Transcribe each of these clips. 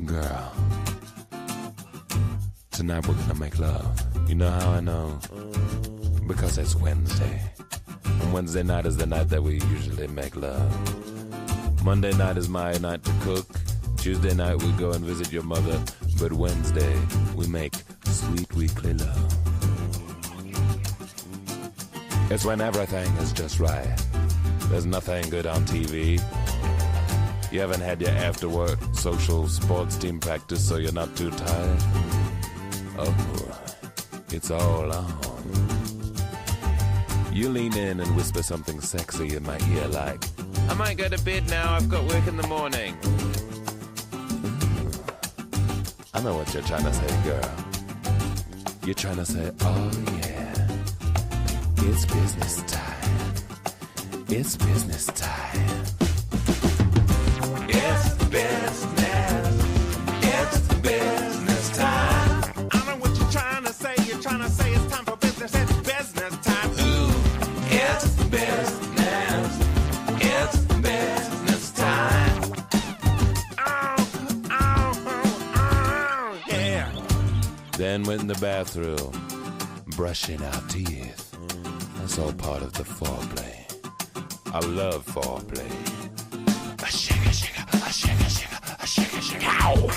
Girl, tonight we're gonna make love. You know how I know? Because it's Wednesday. And Wednesday night is the night that we usually make love. Monday night is my night to cook. Tuesday night we go and visit your mother. But Wednesday we make sweet weekly love. It's when everything is just right. There's nothing good on TV. You haven't had your after-work social sports team practice, so you're not too tired. Oh, it's all on. You lean in and whisper something sexy in my ear like, I might go to bed now, I've got work in the morning. I know what you're trying to say, girl. You're trying to say, oh yeah, it's business time. It's business time. It's business. It's business time. I know what you're trying to say. You're trying to say it's time for business. It's business time. Ooh, it's business. It's business time. Oh, yeah. Then went in the bathroom, brushing our teeth. That's all part of the foreplay. I love foreplay. A shake, a shake, a shake, a shake, a shake, a shake. Ow.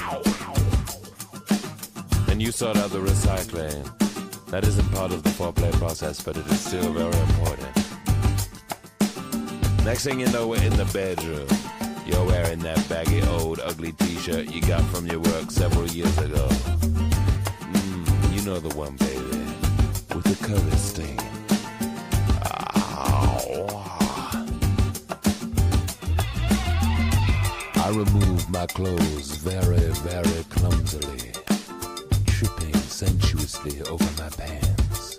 And you sort out the recycling. That isn't part of the foreplay process, but it is still very important. Next thing you know, we're in the bedroom. You're wearing that baggy old ugly t-shirt you got from your work several years ago. You know the one, baby, with the curry stain. I remove my clothes very, very clumsily, tripping sensuously over my pants.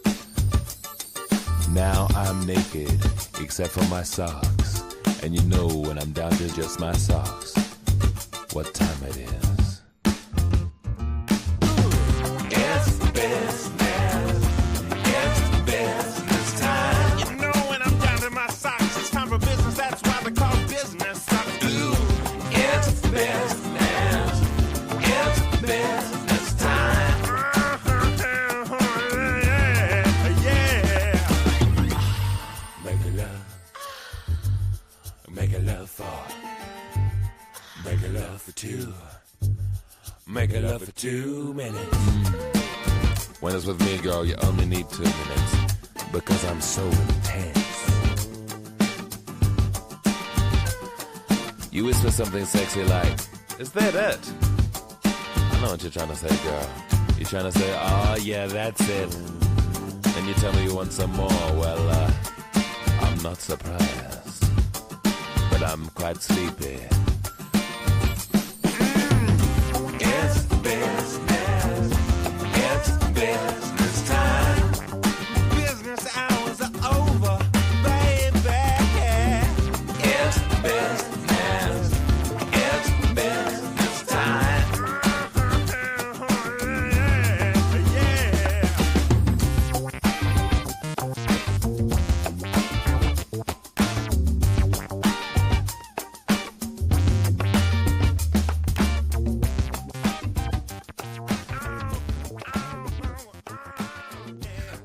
Now I'm naked, except for my socks, and you know when I'm down to just my socks, what time it is. It's business. It's business time. You know when I'm down to my socks, it's time for business. That's why they call business socks. Ooh. It's business. It's business time. Yeah. Make it love. Make it love for. Make it love for two. Make it love for 2 minutes. When it's with me, girl, you only need 2 minutes. Because I'm so intense. You whisper something sexy like, is that it? I know what you're trying to say, girl. You're trying to say, oh yeah, that's it. And you tell me you want some more. Well, I'm not surprised. But I'm quite sleepy. It's business. It's business time. Business hours are over, baby. It's business.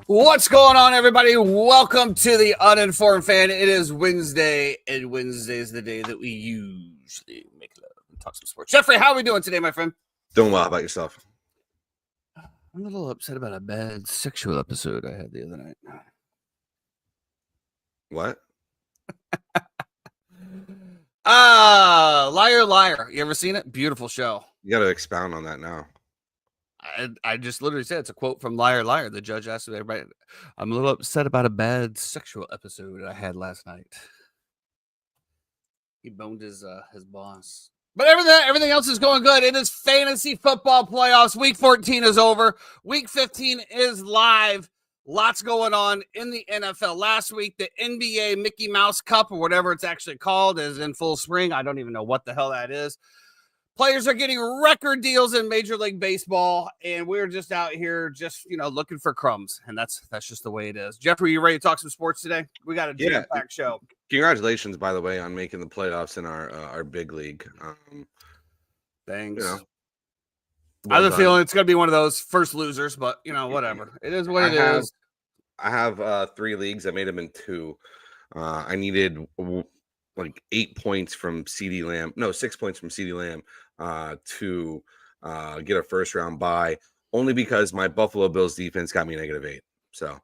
What's going on, everybody? Welcome to the Uninformed Fan. It is Wednesday, and Wednesday is the day that we usually make love and talk some sports. Jeffrey, how are we doing today, my friend? Doing well. How about yourself? I'm a little upset about a bad sexual episode I had the other night. What? Liar, Liar. You ever seen it? Beautiful show. You got to expound on that now. I just literally said it's a quote from Liar, Liar. The judge asked everybody, I'm a little upset about a bad sexual episode I had last night. He boned his boss. But everything else is going good. It is fantasy football playoffs. Week 14 is over. Week 15 is live. Lots going on in the NFL. Last week, the NBA Mickey Mouse Cup, or whatever it's actually called, is in full swing. I don't even know what the hell that is. Players are getting record deals in Major League Baseball, and we're just out here looking for crumbs, and that's just the way it is. Jeffrey, you ready to talk some sports today? We got a jam-packed show. Congratulations, by the way, on making the playoffs in our big league. Thanks. I have a done. feeling it's going to be one of those first losers, but whatever. It is what it is. I have 3 leagues. I made them in 2. I needed like 8 points from CeeDee Lamb. No, 6 points from CeeDee Lamb to get a first round bye, only because my Buffalo Bills defense got me -8. So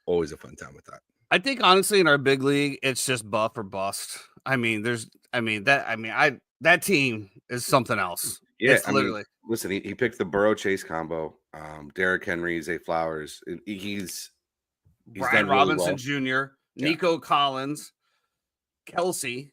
always a fun time with that. I think honestly in our big league, it's just buff or bust. That team is something else. Yeah, It's literally. Listen, he picked the Burrow Chase combo. Derrick Henry, Zay Flowers. He's Brian done really Robinson well. Jr., Nico Collins, Kelsey,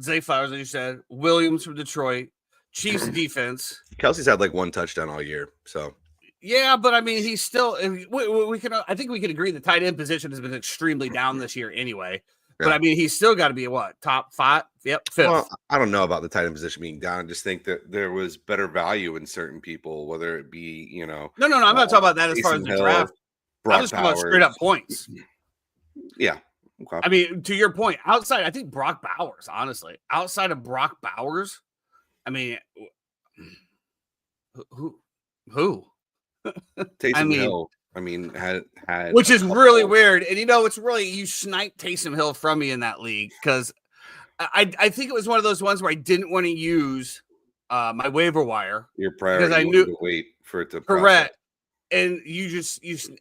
Zay Flowers, as you said, Williams from Detroit, Chiefs defense. Kelsey's had like 1 touchdown all year. So yeah, but I mean, he's still. We can. I think we can agree the tight end position has been extremely down this year, anyway. But I mean, he's still got to be what, top 5? Yep, 5th. Well, I don't know about the tight end position being down. I just think that there was better value in certain people, whether it be No. I'm not talking about that as far as the draft. Brock I'm just talking about straight up points. Yeah. Okay. I mean, to your point, I think Brock Bowers, honestly, outside of Brock Bowers, I mean, who? Taysom Hill. I mean, had which is really weird, and it's really you sniped Taysom Hill from me in that league because I think it was one of those ones where I didn't want to use my waiver wire. Your priority because I knew to wait for it to correct. Process. And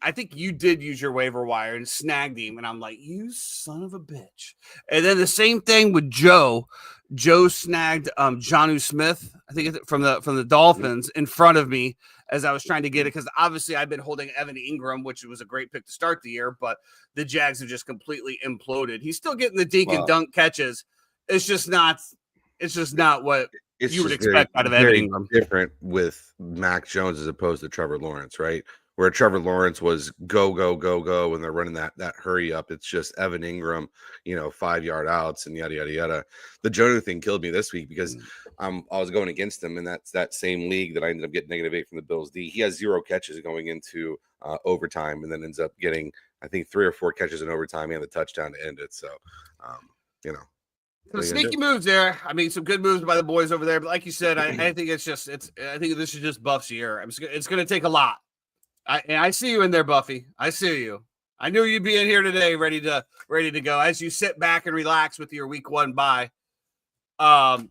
I think you did use your waiver wire and snagged him. And I'm like, you son of a bitch. And then the same thing with Joe. Joe snagged Jonnu Smith, I think from the Dolphins in front of me as I was trying to get it. Because obviously I've been holding Evan Ingram, which was a great pick to start the year, but the Jags have just completely imploded. He's still getting the dink and dunk catches. It's just not what you would expect out of Evan Ingram. Different with Mac Jones as opposed to Trevor Lawrence, right? Where Trevor Lawrence was go when they're running that hurry up. It's just Evan Ingram, 5-yard outs and yada yada yada. The Jonah thing killed me this week because I was going against him, and that's that same league that I ended up getting -8 from the Bills D. He has 0 catches going into overtime, and then ends up getting I think 3 or 4 catches in overtime and the touchdown to end it. So, Some sneaky moves there. I mean, some good moves by the boys over there. But like you said, I think I think this is just Buff's year. It's going to take a lot. I see you in there, Buffy. I see you. I knew you'd be in here today, ready to go as you sit back and relax with your week 1 bye. I'm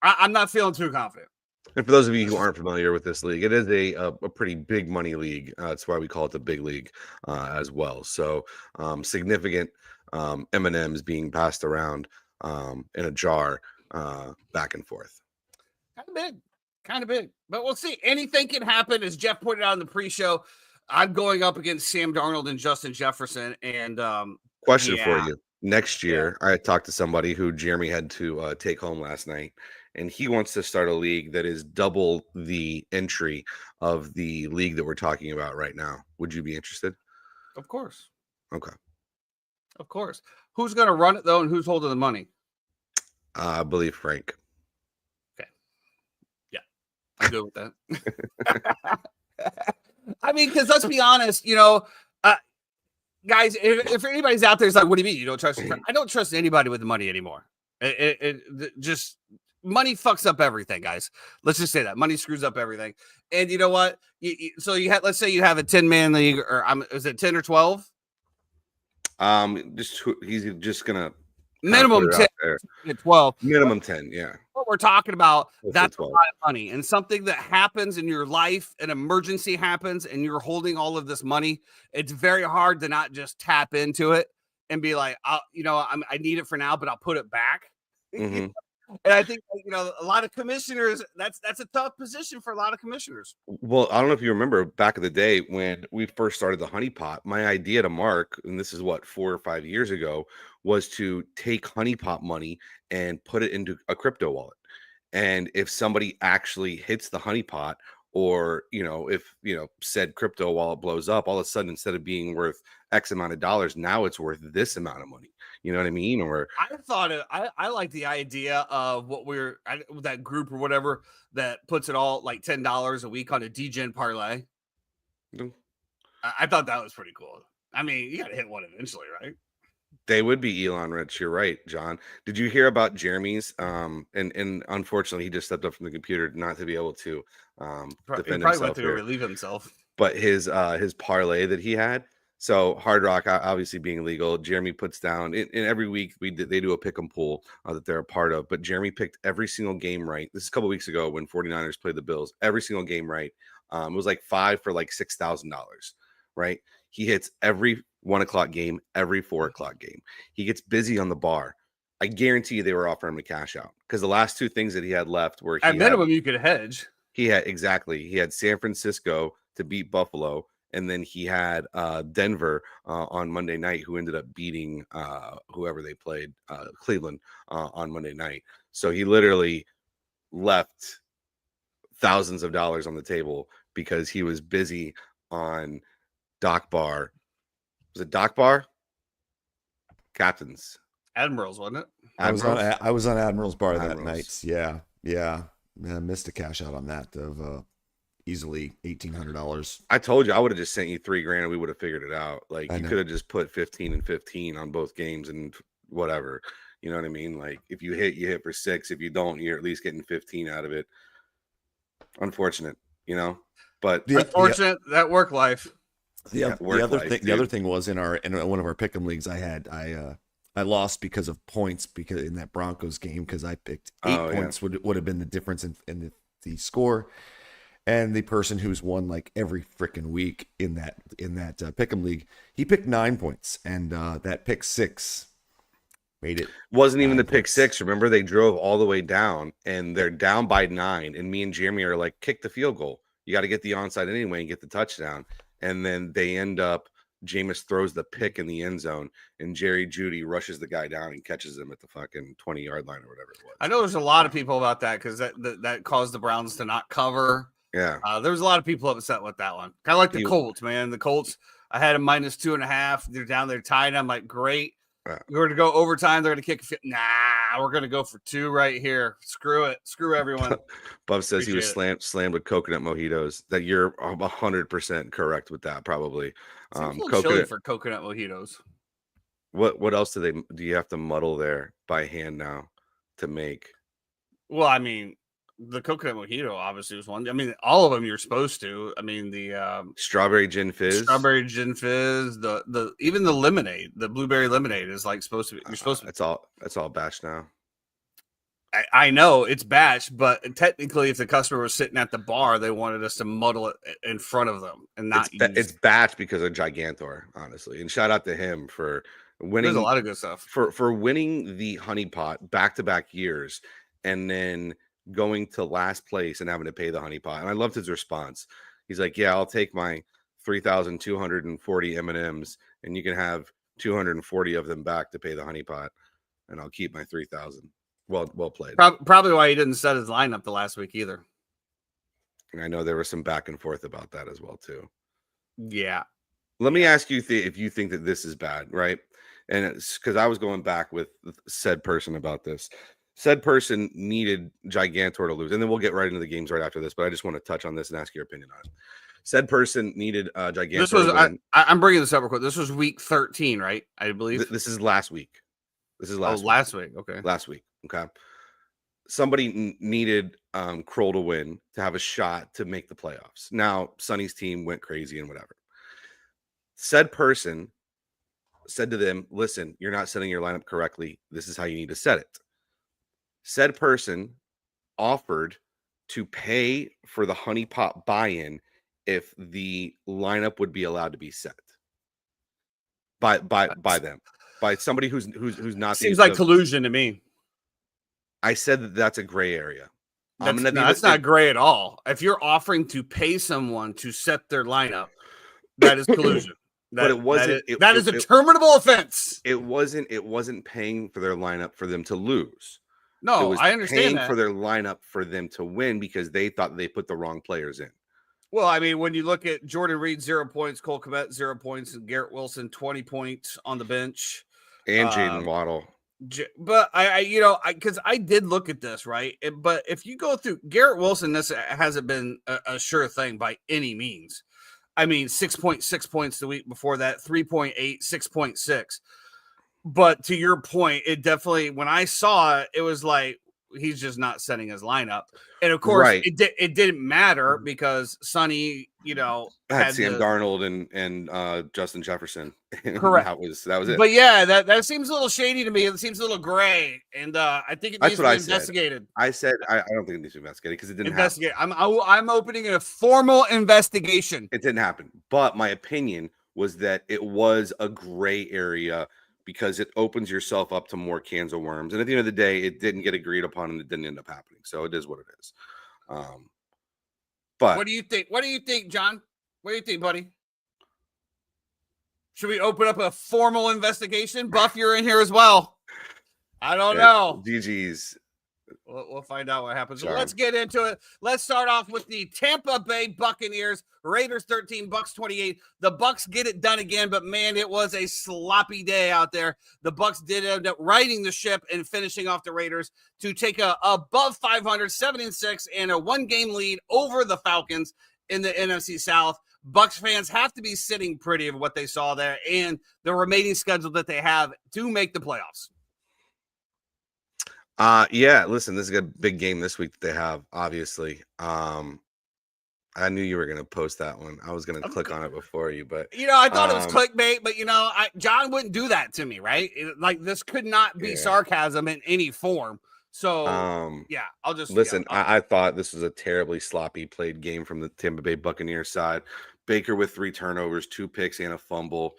not feeling too confident. And for those of you who aren't familiar with this league, it is a pretty big money league. That's why we call it the big league as well. So significant M&Ms being passed around in a jar back and forth. Kind of big, but we'll see. Anything can happen. As Jeff pointed out in the pre-show, I'm going up against Sam Darnold and Justin Jefferson. And question for you. Next year, I talked to somebody who Jeremy had to take home last night, and he wants to start a league that is double the entry of the league that we're talking about right now. Would you be interested? Of course. Okay. Of course. Who's going to run it, though, and who's holding the money? I believe Frank. Okay. Yeah. I'm good with that. I mean, because let's be honest, guys, if anybody's out there is like, what do you mean you don't trust your friend? I don't trust anybody with money anymore. It just money fucks up everything, guys. Let's just say that money screws up everything. And you know what? Let's say you have a 10-man league, or is it 10 or 12? He's just gonna minimum 10, 12, minimum 10. Yeah. What we're talking about, that's a lot of money, and something that happens in your life, an emergency happens, and you're holding all of this money. It's very hard to not just tap into it and be like, I need it for now, but I'll put it back. Mm-hmm. And I think a lot of commissioners, that's a tough position for a lot of commissioners. Well, I don't know if you remember back in the day when we first started the Honey Pot, my idea to Mark, and this is 4 or 5 years ago, was to take Honey Pot money and put it into a crypto wallet. And if somebody actually hits the Honey Pot, or if said crypto wallet blows up, all of a sudden, instead of being worth X amount of dollars, now it's worth this amount of money. You know what I mean? Or I like the idea of that group or whatever that puts it all like $10 a week on a DGen parlay. Mm-hmm. I thought that was pretty cool. I mean, you got to hit one eventually, right? They would be Elon rich. You're right, John. Did you hear about Jeremy's? And unfortunately, he just stepped up from the computer not to be able to He defend probably went himself to go here. relieve himself. But his parlay that he had. So Hard Rock obviously being legal, Jeremy puts down in every week they do a pick 'em pool that they're a part of. But Jeremy picked every single game right. This is a couple weeks ago when 49ers played the Bills. Every single game right. It was like 5 for like $6,000, right? He hits every 1 o'clock game, every 4 o'clock game. He gets busy on the bar. I guarantee you they were offering him a cash out because the last two things that he had left were At minimum, you could hedge. he had San Francisco to beat Buffalo, and then he had Denver on Monday night, who ended up beating whoever they played, Cleveland, on Monday night. So he literally left thousands of dollars on the table because he was busy on Dock Bar. Was it Dock Bar? Captains. Admirals, wasn't it? I was on Admiral's Bar that Admirals. night. Yeah. I missed a cash out on that of easily $1,800. I told you I would have just sent you $3,000 and we would have figured it out. Like I you know. could have just put 15 and 15 on both games and whatever. You know what I mean? Like if you hit for 6. If you don't, you're at least getting 15 out of it. Unfortunate, but Unfortunate that work life. The other thing was in one of our pick'em leagues I lost because of points because in that Broncos game because I picked 8 points would have been the difference in the score, and the person who's won like every freaking week in that pick'em league, he picked 9 points, and that pick 6 made it wasn't even the 9 pick points. 6. Remember, they drove all the way down and they're down by 9, and me and Jeremy are like, kick the field goal. You got to get the onside anyway and get the touchdown. And then they end up, Jameis throws the pick in the end zone, and Jerry Jeudy rushes the guy down and catches him at the fucking 20-yard line or whatever it was. I know there's a lot of people about that because that caused the Browns to not cover. Yeah. There was a lot of people upset with that one. Kind of like the Colts, man. The Colts, I had a -2.5. They're down there tied. I'm like, great. We're going to go overtime. They're going to kick a field. Nah, we're going to go for 2 right here. Screw it. Screw everyone. Bub says he was Appreciate slammed with coconut mojitos. That you're 100% correct with that, probably. Seems a little chilly for coconut mojitos. What else do you have to muddle there by hand now to make? Well, I mean, the coconut mojito obviously was one. I mean, all of them you're supposed to. I mean, the strawberry gin fizz, the even the lemonade, the blueberry lemonade is like supposed to be. You're supposed to. It's all batch now. I know it's batch, but technically, if the customer was sitting at the bar, they wanted us to muddle it in front of them and not. It's batch because of Gigantor, honestly. And shout out to him for winning. There's a lot of good stuff for winning the Honey Pot back-to-back years, and then going to last place and having to pay the Honey Pot. And I loved his response. He's like, "Yeah, I'll take my 3,240 M&Ms, and you can have 240 of them back to pay the Honey Pot, and I'll keep my 3,000." Well played. Probably why he didn't set his lineup the last week either. And I know there was some back and forth about that as well too. Yeah. Let me ask you if you think that this is bad, right? And it's because I was going back with said person about this. Said person needed Gigantor to lose, and then we'll get right into the games right after this. But I just want to touch on this and ask your opinion on it. Said person needed Gigantor. This was I'm bringing this up real quick. This was week 13, right? I believe this is last week. This is last. Last week. Okay. Last week. Okay. Somebody needed Kroll to win to have a shot to make the playoffs. Now, Sonny's team went crazy and whatever. Said person said to them, listen, you're not setting your lineup correctly. This is how you need to set it. Said person offered to pay for the Honey Pot buy-in if the lineup would be allowed to be set by them, by somebody who's not. Seems like collusion to me. I said that that's a gray area. That's not gray at all. If you're offering to pay someone to set their lineup, that is collusion. But it wasn't. That is a terminable offense. It wasn't paying for their lineup for them to lose. No, it was I understand paying that. for their lineup for them to win because they thought they put the wrong players in. Well, I mean, when you look at Jordan Reed, 0 points, Cole Kmet, 0 points, and Garrett Wilson, 20 points on the bench, and Jaden Waddle. But because I did look at this, right? But if you go through Garrett Wilson, this hasn't been a sure thing by any means. I mean, 6.6 points the week before that, 3.8, 6.6. But to your point, it definitely, when I saw it, it was like, he's just not setting his lineup. And of course, it didn't matter because Sonny, had Sam Darnold and Justin Jefferson. Correct. that was it. But yeah, that seems a little shady to me. It seems a little gray, and I think it needs to be investigated. I said I don't think it needs to be investigated because it didn't happen. I'm opening a formal investigation. It didn't happen, but my opinion was that it was a gray area because it opens yourself up to more cans of worms. And at the end of the day, it didn't get agreed upon and it didn't end up happening. So it is what it is. But what do you think? What do you think, John? What do you think, buddy? Should we open up a formal investigation? Buff, you're in here as well. I don't know. GG's. We'll find out what happens. So let's get into it. Let's start off with the Tampa Bay Buccaneers. Raiders 13, Bucks 28. The Bucks get it done again, but man, it was a sloppy day out there. The Bucks did end up righting the ship and finishing off the Raiders to take a above 500, 7-6, and a one-game lead over the Falcons in the NFC South. Bucks fans have to be sitting pretty of what they saw there and the remaining schedule that they have to make the playoffs. Yeah, listen, this is a big game this week that they have, obviously. I knew you were going to post that one. I was going to click on it before you, but I thought it was clickbait, but John wouldn't do that to me, right? This could not be sarcasm in any form. So yeah, I'll just listen. I thought this was a terribly sloppy played game from the Tampa Bay Buccaneers side. Baker with 3 turnovers, 2 picks, and a fumble.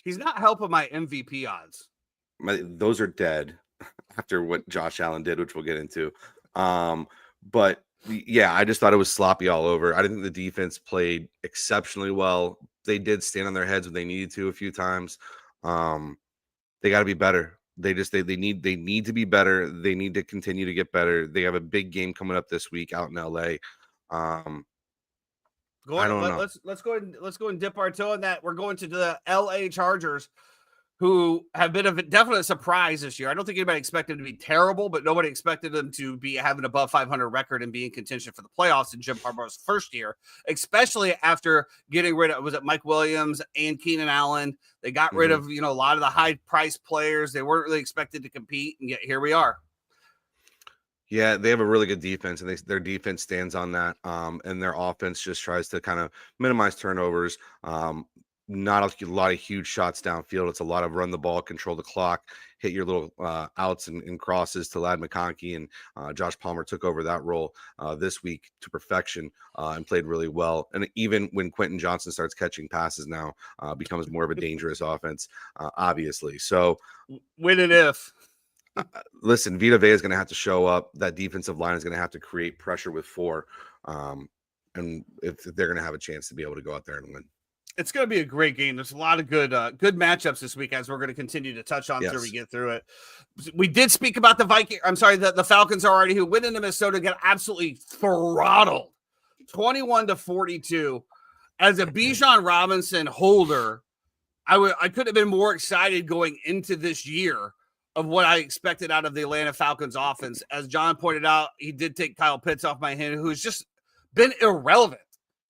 He's not helping my MVP odds. Those are dead after what Josh Allen did, which we'll get into. But yeah, I just thought it was sloppy all over. I didn't think the defense played exceptionally well. They did stand on their heads when they needed to a few times. They got to be better. They need to be better. They need to continue to get better. They have a big game coming up this week out in LA. I don't know. Let's go and dip our toe in that. We're going to the LA Chargers, who have been a definite surprise this year. I don't think anybody expected them to be terrible, but nobody expected them to be having above 500 record and be in contention for the playoffs in Jim Harbaugh's first year, especially after getting rid of, was it Mike Williams and Keenan Allen? They got rid of, a lot of the high price players. They weren't really expected to compete, and yet here we are. Yeah, they have a really good defense, and their defense stands on that. And their offense just tries to kind of minimize turnovers. Not a lot of huge shots downfield. It's a lot of run the ball, control the clock, hit your little outs and crosses to Ladd McConkey, and Josh Palmer took over that role this week to perfection and played really well. And even when Quentin Johnson starts catching passes now, becomes more of a dangerous offense, obviously. So when and if. Listen, Vita Vea is going to have to show up. That defensive line is going to have to create pressure with 4. And if they're going to have a chance to be able to go out there and win. It's going to be a great game. There's a lot of good matchups this week, as we're going to continue to touch on through we get through it. We did speak about the Falcons already, who went into Minnesota, got absolutely throttled 21-42. As a Bijan Robinson holder, I could have been more excited going into this year of what I expected out of the Atlanta Falcons offense. As John pointed out, he did take Kyle Pitts off my hand, who's just been irrelevant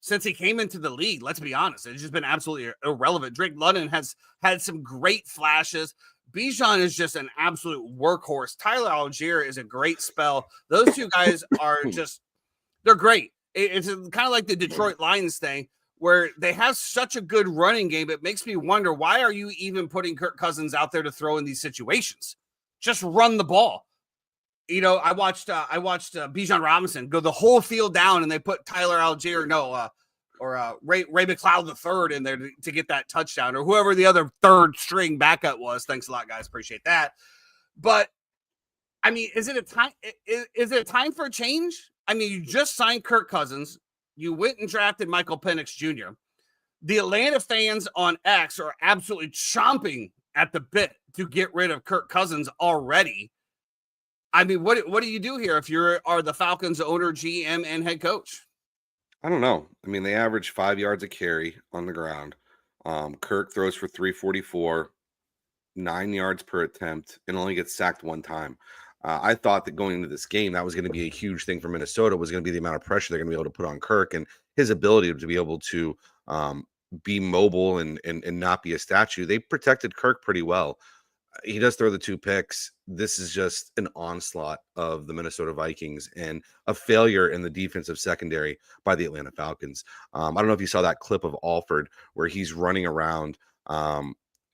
since he came into the league. Let's be honest. It's just been absolutely irrelevant. Drake London has had some great flashes. Bijan is just an absolute workhorse. Tyler Algier is a great spell. Those two guys are they're great. It's kind of like the Detroit Lions thing, where they have such a good running game. It makes me wonder, why are you even putting Kirk Cousins out there to throw in these situations? Just run the ball. I watched Bijan Robinson go the whole field down, and they put Tyler Algier, Ray McLeod III in there to get that touchdown, or whoever the other third string backup was. Thanks a lot, guys. Appreciate that. But I mean, is it a time for a change? I mean, you just signed Kirk Cousins. You went and drafted Michael Penix Jr. The Atlanta fans on X are absolutely chomping at the bit to get rid of Kirk Cousins already. I mean, what do you do here if you are the Falcons owner, GM, and head coach? I don't know. I mean, they average 5 yards a carry on the ground. Kirk throws for 344, 9 yards per attempt, and only gets sacked 1 time. I thought that going into this game, that was going to be a huge thing for Minnesota, was going to be the amount of pressure they're going to be able to put on Kirk and his ability to be able to be mobile and not be a statue. They protected Kirk pretty well. He does throw the 2 picks. This is just an onslaught of the Minnesota Vikings and a failure in the defensive secondary by the Atlanta Falcons. I don't know if you saw that clip of Alford where he's running around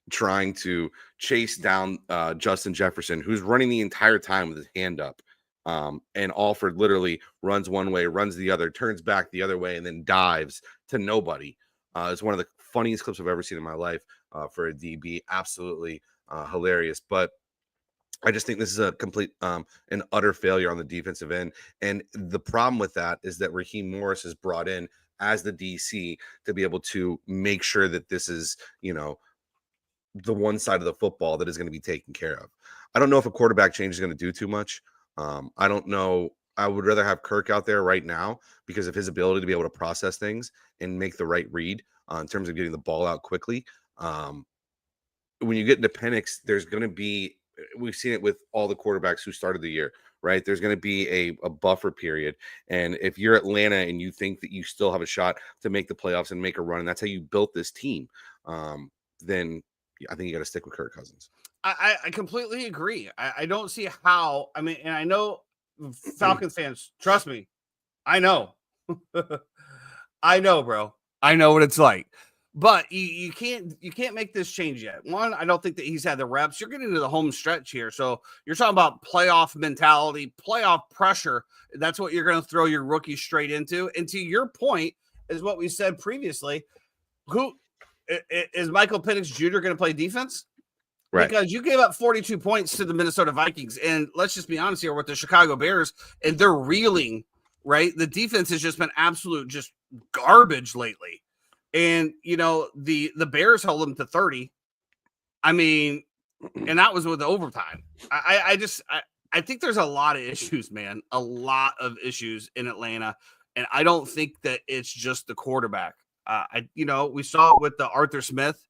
trying to chase down Justin Jefferson, who's running the entire time with his hand up. And Alford literally runs one way, runs the other, turns back the other way, and then dives to nobody. It's one of the funniest clips I've ever seen in my life for a DB. Absolutely hilarious. But I just think this is a complete and utter failure on the defensive end. And the problem with that is that Raheem Morris is brought in as the DC to be able to make sure that this is, the one side of the football that is going to be taken care of. I don't know if a quarterback change is going to do too much. I don't know. I would rather have Kirk out there right now because of his ability to be able to process things and make the right read in terms of getting the ball out quickly. When you get into Penix, there's going to be, we've seen it with all the quarterbacks who started the year, right? There's going to be a buffer period. And if you're Atlanta and you think that you still have a shot to make the playoffs and make a run, and that's how you built this team, then I think you got to stick with Kirk Cousins. I completely agree. I don't see how. I mean, and I know Falcons fans, trust me, I know. I know, bro. I know what it's like. But you can't make this change yet. One, I don't think that he's had the reps. You're getting into the home stretch here. So you're talking about playoff mentality, playoff pressure. That's what you're going to throw your rookie straight into. And to your point, is what we said previously. Who is Michael Penix Jr. going to play defense? Right. Because you gave up 42 points to the Minnesota Vikings. And let's just be honest here with the Chicago Bears, and they're reeling, right? The defense has just been absolute just garbage lately. And, the Bears held them to 30. I mean, and that was with overtime. I think there's a lot of issues, man. A lot of issues in Atlanta. And I don't think that it's just the quarterback. We saw it with the Arthur Smith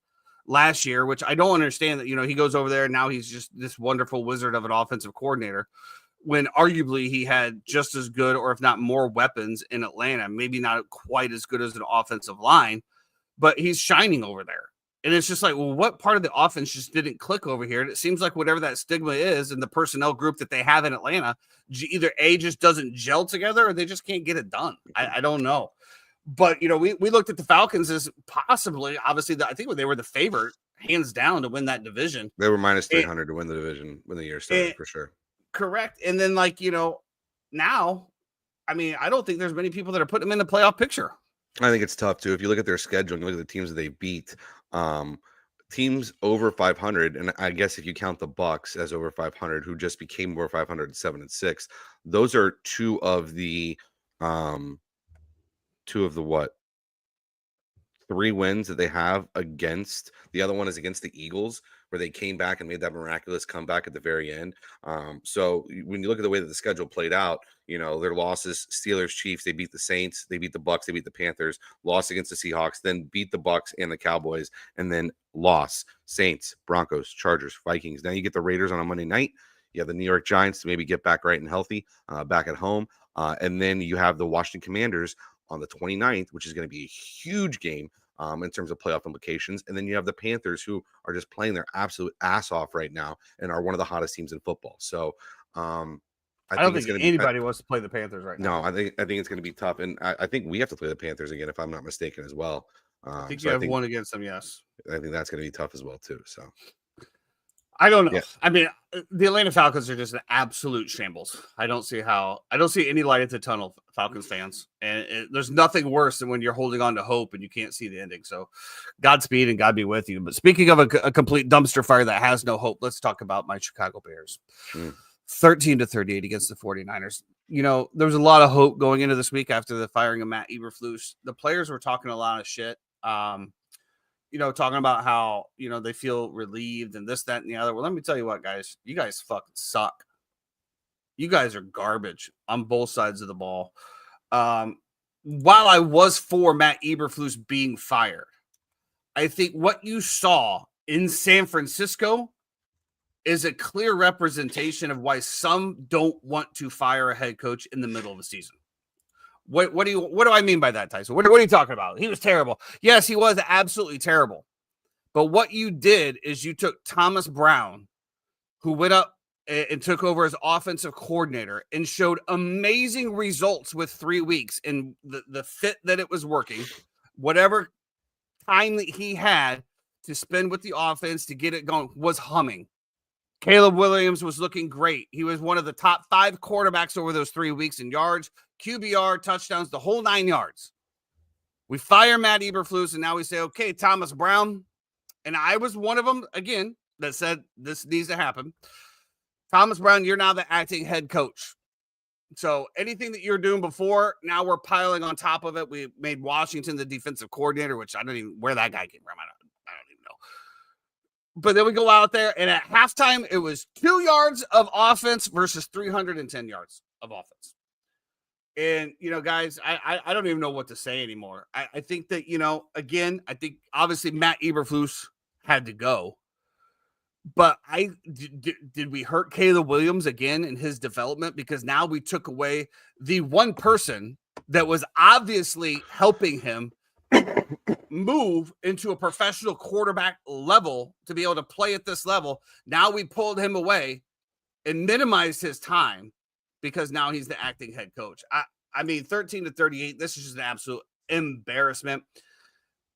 last year, which I don't understand that, he goes over there and now he's just this wonderful wizard of an offensive coordinator when arguably he had just as good, or if not more weapons in Atlanta, maybe not quite as good as an offensive line, but he's shining over there. And it's just like, well, what part of the offense just didn't click over here? And it seems like whatever that stigma is in the personnel group that they have in Atlanta, either A, just doesn't gel together, or they just can't get it done. I don't know. But, we looked at the Falcons as possibly, obviously, I think they were the favorite, hands down, to win that division. They were minus 300 to win the division when the year started, for sure. Correct. And then, now, I mean, I don't think there's many people that are putting them in the playoff picture. I think it's tough, too. If you look at their schedule and you look at the teams that they beat, teams over 500, and I guess if you count the Bucks as over 500, who just became over 500 at 7-6, those are two of the what? 3 wins that they have against. The other one is against the Eagles, where they came back and made that miraculous comeback at the very end. So when you look at the way that the schedule played out, their losses: Steelers, Chiefs, they beat the Saints, they beat the Bucks, they beat the Panthers, lost against the Seahawks, then beat the Bucks and the Cowboys, and then loss: Saints, Broncos, Chargers, Vikings. Now you get the Raiders on a Monday night. You have the New York Giants to maybe get back right and healthy back at home. And then you have the Washington Commanders on the 29th, which is going to be a huge game in terms of playoff implications. And then you have the Panthers, who are just playing their absolute ass off right now and are one of the hottest teams in football. So I don't think anybody wants to play the Panthers right now. No, I think it's going to be tough. And I think we have to play the Panthers again, if I'm not mistaken, as well. I think you have one against them, yes. I think that's going to be tough as well, too. So I don't know. Yeah. I mean, the Atlanta Falcons are just an absolute shambles. I don't see any light at the tunnel, Falcons fans. And there's nothing worse than when you're holding on to hope and you can't see the ending. So Godspeed and God be with you. But speaking of a complete dumpster fire that has no hope, let's talk about my Chicago Bears. 13-38 against the 49ers. There was a lot of hope going into this week after the firing of Matt Eberflus. The players were talking a lot of shit. Talking about how, they feel relieved and this, that, and the other. Well, let me tell you what, guys. You guys fucking suck. You guys are garbage on both sides of the ball. While I was for Matt Eberflus being fired, I think what you saw in San Francisco is a clear representation of why some don't want to fire a head coach in the middle of the season. What do I mean by that, Tyson? What are you talking about? He was terrible. Yes, he was absolutely terrible. But what you did is you took Thomas Brown, who went up and took over as offensive coordinator and showed amazing results with 3 weeks, and the fit that it was working, whatever time that he had to spend with the offense to get it going was humming. Caleb Williams was looking great. He was one of the top 5 quarterbacks over those 3 weeks in yards, QBR, touchdowns, the whole 9 yards. We fire Matt Eberflus, and now we say, okay, Thomas Brown. And I was one of them, again, that said this needs to happen. Thomas Brown, you're now the acting head coach. So anything that you're doing before, now we're piling on top of it. We made Washington the defensive coordinator, which I don't even where that guy came from. I don't even know. But then we go out there, and at halftime, it was 2 yards of offense versus 310 yards of offense. And, guys, I don't even know what to say anymore. I think that, again, I think obviously Matt Eberflus had to go. But did we hurt Caleb Williams again in his development? Because now we took away the one person that was obviously helping him move into a professional quarterback level to be able to play at this level. Now we pulled him away and minimized his time because now he's the acting head coach. I mean, 13-38, this is just an absolute embarrassment.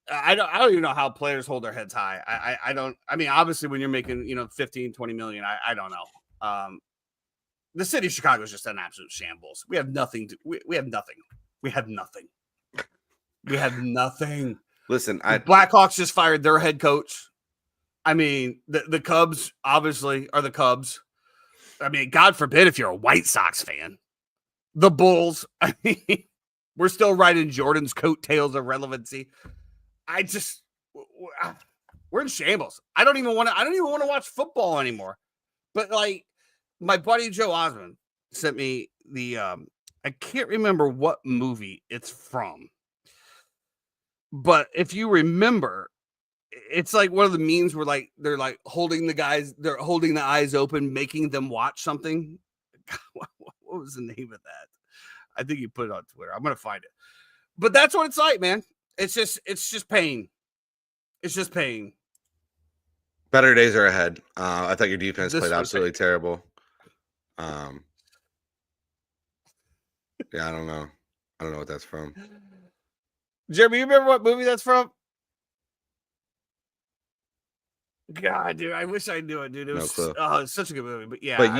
I don't even know how players hold their heads high. I mean, obviously when you're making, 15, 20 million, I don't know. The city of Chicago is just an absolute shambles. We have nothing. We have nothing. We have nothing. We have nothing. Listen, the Blackhawks just fired their head coach. I mean, the Cubs obviously are the Cubs. I mean, God forbid if you're a White Sox fan. The Bulls, I mean, we're still riding Jordan's coattails of relevancy. We're in shambles. I don't even want to watch football anymore. But like my buddy Joe Osmond sent me the I can't remember what movie it's from. But if you remember, it's like one of the memes where like they're like holding the eyes open, making them watch something. God, what was the name of that? I think you put it on Twitter. I'm gonna find it. But that's what it's like, man. It's just pain. It's just pain. Better days are ahead. I thought your defense played absolutely terrible. Yeah, I don't know. I don't know what that's from. Jeremy, you remember what movie that's from? God, dude, I wish I knew it, dude. It was it's such a good movie. But yeah, but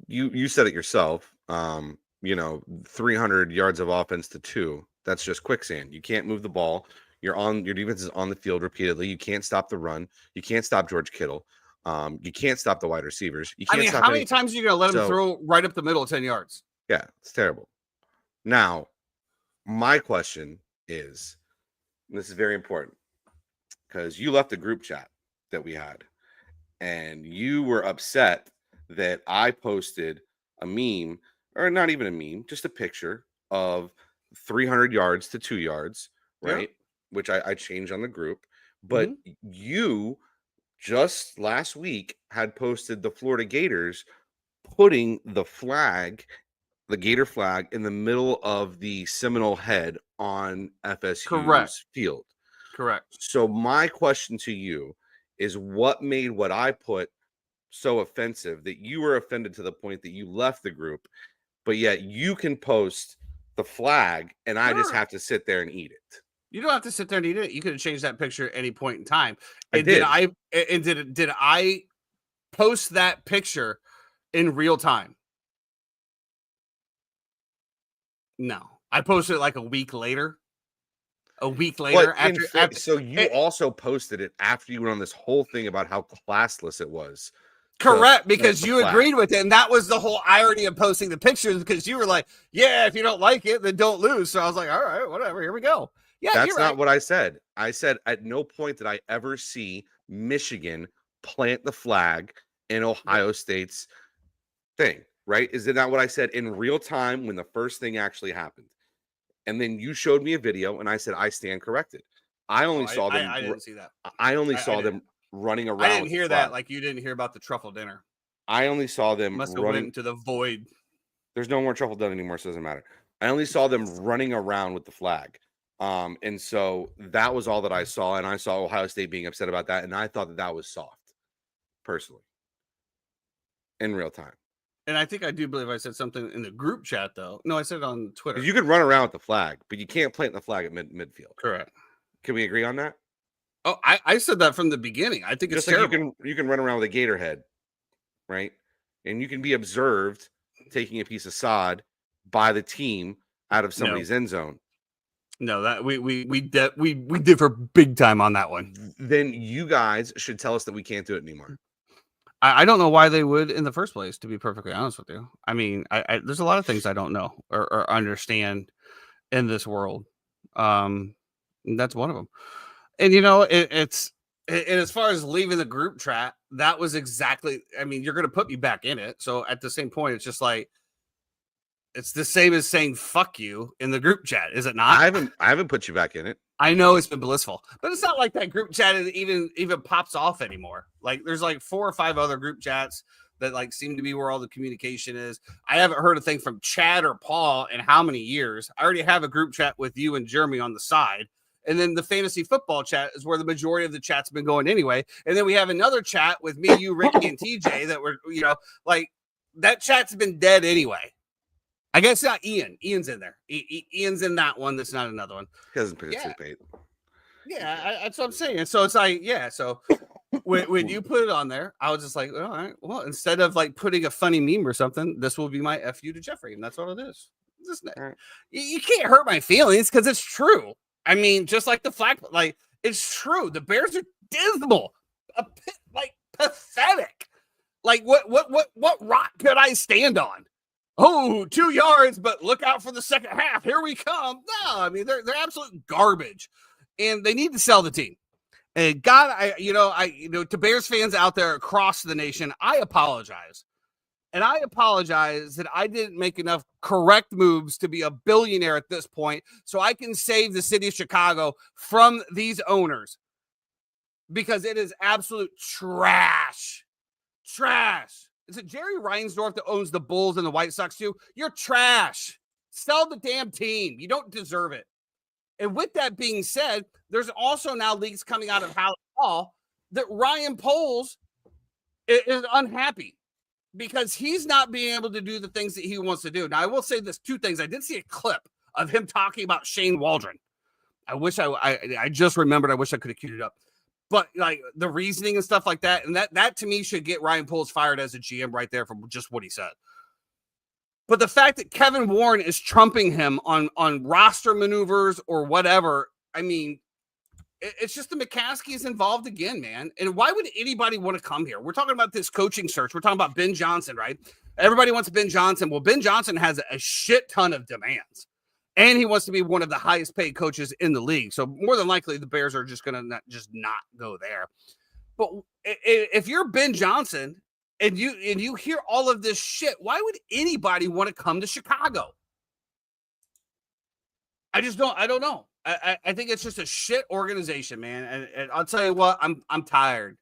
you said it yourself. 300 yards of offense to 2. That's just quicksand. You can't move the ball. Your defense is on the field repeatedly. You can't stop the run. You can't stop George Kittle. You can't stop the wide receivers. You can't stop how many times are you going to let him throw right up the middle of 10 yards? Yeah, it's terrible. Now, my question is, and this is very important, because you left the group chat that we had, and you were upset that I posted a meme, or not even a meme, just a picture of 300 yards to 2 yards, right? Yeah. Which I changed on the group. But you just last week had posted the Florida Gators putting the Gator flag in the middle of the Seminole Head on FSU's field. Correct. So my question to you is, what made what I put so offensive that you were offended to the point that you left the group, but yet you can post the flag and I just have to sit there and eat it? You don't have to sit there and eat it. You could have changed that picture at any point in time. And did I post that picture in real time? No. I posted it like a week later. So you also posted it after you went on this whole thing about how classless it was. Correct, because you agreed with it, and that was the whole irony of posting the pictures, because you were like, yeah, if you don't like it, then don't lose. So I was like, all right, whatever, here we go. Yeah, that's not what I said. I said at no point did I ever see Michigan plant the flag in Ohio State's thing, right? Is it not what I said in real time when the first thing actually happened? And then you showed me a video, and I said, I stand corrected. I only saw them. I didn't see that. I only saw them running around. I didn't hear that like you didn't hear about the truffle dinner. I only saw them running into the void. There's no more truffle done anymore, so it doesn't matter. I only saw them running around with the flag. And so that was all that I saw. And I saw Ohio State being upset about that. And I thought that was soft, personally, in real time. And I think I do believe I said something in the group chat, though. No, I said it on Twitter. You could run around with the flag, but you can't plant the flag at midfield. Correct. Can we agree on that? Oh, I said that from the beginning. I think it's just like terrible. you can run around with a gator head, right? And you can be observed taking a piece of sod by the team out of somebody's end zone. No, that we differ big time on that one. Then you guys should tell us that we can't do it anymore. I don't know why they would in the first place, to be perfectly honest with you. I mean, there's a lot of things I don't know or understand in this world. That's one of them. And, you know, it's as far as leaving the group chat, that was exactly, I mean, you're going to put me back in it. So at the same point, it's just like, it's the same as saying fuck you in the group chat, is it not? I haven't put you back in it. I know it's been blissful, but it's not like that group chat even pops off anymore. Like there's like 4 or 5 other group chats that like seem to be where all the communication is. I haven't heard a thing from Chad or Paul in how many years. I already have a group chat with you and Jeremy on the side. And then the fantasy football chat is where the majority of the chat's been going anyway. And then we have another chat with me, you, Ricky, and TJ that we're, you know, like that chat's been dead anyway. I guess not Ian. Ian's in there. Ian's in that one. That's not another one. He doesn't participate. Yeah, that's what I'm saying. So it's like, yeah. So when you put it on there, I was just like, all right. Well, instead of like putting a funny meme or something, this will be my FU to Jeffrey, and that's what it is. Right. You can't hurt my feelings because it's true. I mean, just like the flag, like it's true. The Bears are dismal, like pathetic. Like what rock could I stand on? Oh, 2 yards, but look out for the second half. Here we come. No, I mean they're absolute garbage, and they need to sell the team. And God, to Bears fans out there across the nation, I apologize. And I apologize that I didn't make enough correct moves to be a billionaire at this point so I can save the city of Chicago from these owners because it is absolute trash. Trash. Is it Jerry Reinsdorf that owns the Bulls and the White Sox too? You're trash. Sell the damn team. You don't deserve it. And with that being said, there's also now leaks coming out of Hall that Ryan Poles is unhappy because he's not being able to do the things that he wants to do. Now, I will say this 2 things. I did see a clip of him talking about Shane Waldron. I wish I just remembered. I wish I could have queued it up. But like the reasoning and stuff like that, and that to me should get Ryan Poles fired as a GM right there from just what he said. But the fact that Kevin Warren is trumping him on roster maneuvers or whatever, I mean, it's just the McCaskies involved again, man. And why would anybody want to come here? We're talking about this coaching search. We're talking about Ben Johnson, right? Everybody wants Ben Johnson. Well, Ben Johnson has a shit ton of demands. And he wants to be one of the highest paid coaches in the league. So more than likely, the Bears are just going to not go there. But if you're Ben Johnson and you hear all of this shit, why would anybody want to come to Chicago? I don't know. I think it's just a shit organization, man. And I'll tell you what, I'm tired.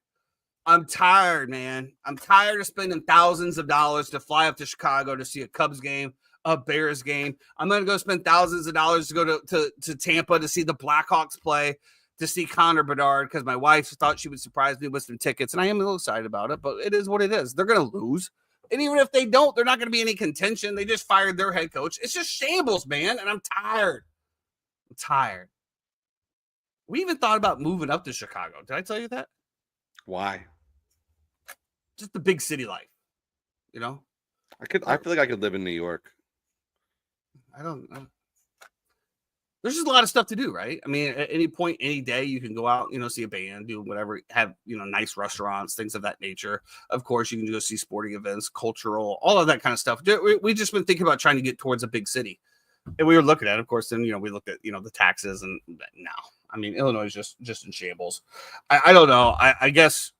I'm tired, man. I'm tired of spending thousands of dollars to fly up to Chicago to see a Cubs game, a Bears game. I'm going to go spend thousands of dollars to go to Tampa to see the Blackhawks play, to see Connor Bedard, because my wife thought she would surprise me with some tickets, and I am a little excited about it, but it is what it is. They're going to lose. And even if they don't, they're not going to be any contention. They just fired their head coach. It's just shambles, man, and I'm tired. I'm tired. We even thought about moving up to Chicago. Did I tell you that? Why? Just the big city life, you know? I feel like I could live in New York. I don't know. There's just a lot of stuff to do, right? I mean, at any point, any day, you can go out, see a band, do whatever, have, nice restaurants, things of that nature. Of course, you can go see sporting events, cultural, all of that kind of stuff. We just been thinking about trying to get towards a big city. And we were looking at, of course, then, we looked at, the taxes and no. I mean, Illinois is just in shambles. I don't know. I guess,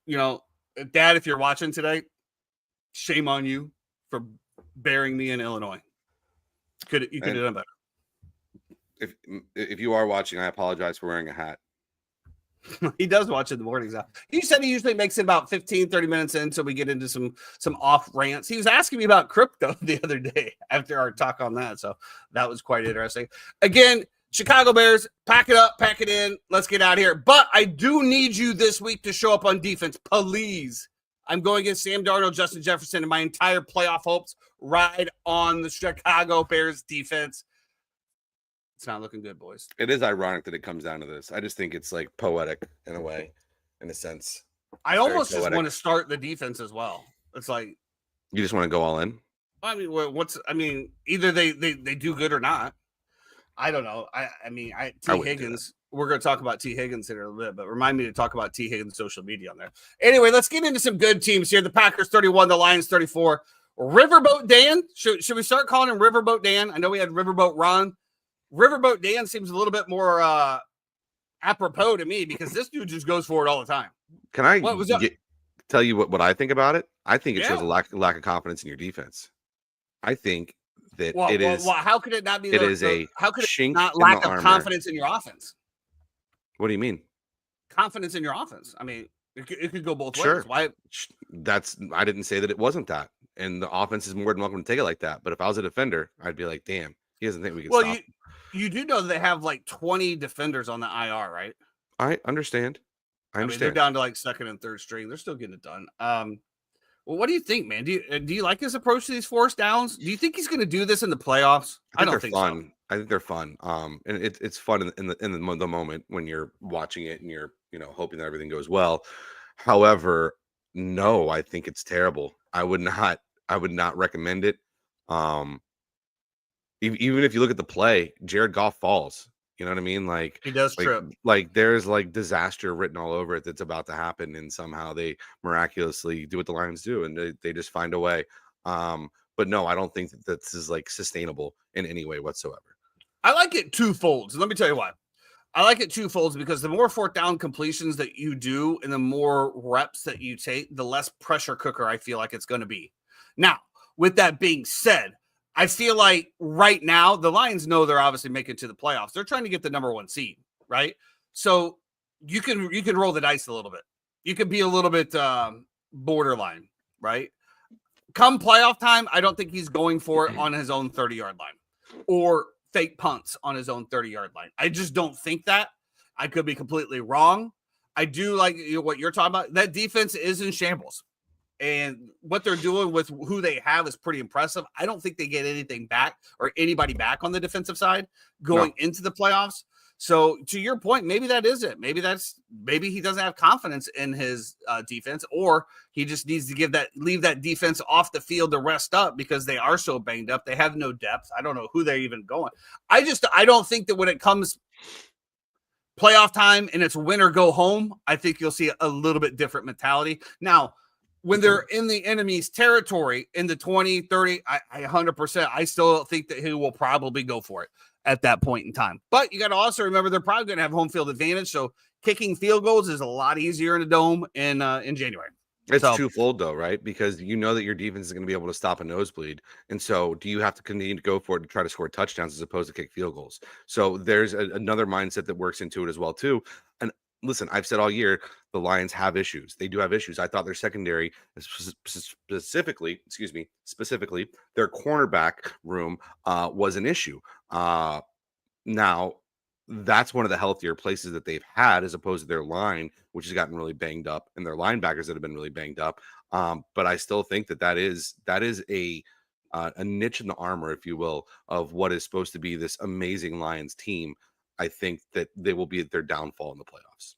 Dad, if you're watching today, shame on you for bearing me in Illinois. You could have done better. If you are watching, I apologize for wearing a hat. He does watch in the mornings now. He said he usually makes it about 15, 30 minutes in until we get into some off rants. He was asking me about crypto the other day after our talk on that. So that was quite interesting. Again, Chicago Bears, pack it up, pack it in. Let's get out of here. But I do need you this week to show up on defense, please. I'm going against Sam Darnold, Justin Jefferson, and my entire playoff hopes ride on the Chicago Bears defense. It's not looking good, boys. It is ironic that it comes down to this. I just think it's like poetic in a way, in a sense. I almost just want to start the defense as well. It's like you just want to go all in. I mean, either they do good or not. I don't know. Higgins. We're going to talk about T. Higgins in a little bit, but remind me to talk about T. Higgins' social media on there. Anyway, let's get into some good teams here. The Packers 31, the Lions 34. Riverboat Dan. Should we start calling him Riverboat Dan? I know we had Riverboat Ron. Riverboat Dan seems a little bit more apropos to me because this dude just goes for it all the time. Can I tell you what I think about it? I think it shows a lack of confidence in your defense. I think that how could it not be? How could it not lack of confidence in your offense? What do you mean? Confidence in your offense. I mean, it could go both ways. Why? I didn't say that it wasn't that. And the offense is more than welcome to take it like that. But if I was a defender, I'd be like, damn, he doesn't think we can stop. You do know that they have like 20 defenders on the IR, right? I understand. I mean, they're down to like second and third string. They're still getting it done. Well, what do you think, man? Do you like his approach to these forced downs? Do you think he's going to do this in the playoffs? I don't think so. I think they're fun. And it's fun in the moment when you're watching it and you're hoping that everything goes well. However, no, I think it's terrible. I would not recommend it. Even if you look at the play, Jared Goff falls. You know what I mean? Like he does trip. Like there's like disaster written all over it that's about to happen, and somehow they miraculously do what the Lions do, and they just find a way. But no, I don't think that this is like sustainable in any way whatsoever. I like it twofold. Let me tell you why. I like it twofold because the more fourth down completions that you do and the more reps that you take, the less pressure cooker I feel like it's going to be. Now, with that being said, I feel like right now the Lions know they're obviously making it to the playoffs. They're trying to get the number 1 seed, right? So you can roll the dice a little bit. You can be a little bit borderline, right? Come playoff time, I don't think he's going for it on his own 30-yard line or fake punts on his own 30-yard line. I just don't think that. I could be completely wrong. I do like what you're talking about. That defense is in shambles. And what they're doing with who they have is pretty impressive. I don't think they get anything back or anybody back on the defensive side going into the playoffs. So to your point, maybe that is it. Maybe he doesn't have confidence in his defense, or he just needs to leave that defense off the field to rest up because they are so banged up. They have no depth. I don't know who they're even going. I don't think that when it comes playoff time and it's win or go home, I think you'll see a little bit different mentality. Now, when they're in the enemy's territory in the 20, 30, I 100%, I still think that he will probably go for it at that point in time. But you got to also remember they're probably going to have home field advantage. So kicking field goals is a lot easier in a dome in January. It's twofold though, right? Because you know that your defense is going to be able to stop a nosebleed. And so do you have to continue to go for it to try to score touchdowns as opposed to kick field goals? So there's another mindset that works into it as well too. And listen, I've said all year, the Lions have issues. They do have issues. I thought their secondary, specifically, their cornerback room was an issue. Now, that's one of the healthier places that they've had as opposed to their line, which has gotten really banged up, and their linebackers that have been really banged up. But I still think that is a niche in the armor, if you will, of what is supposed to be this amazing Lions team. I think that they will be at their downfall in the playoffs.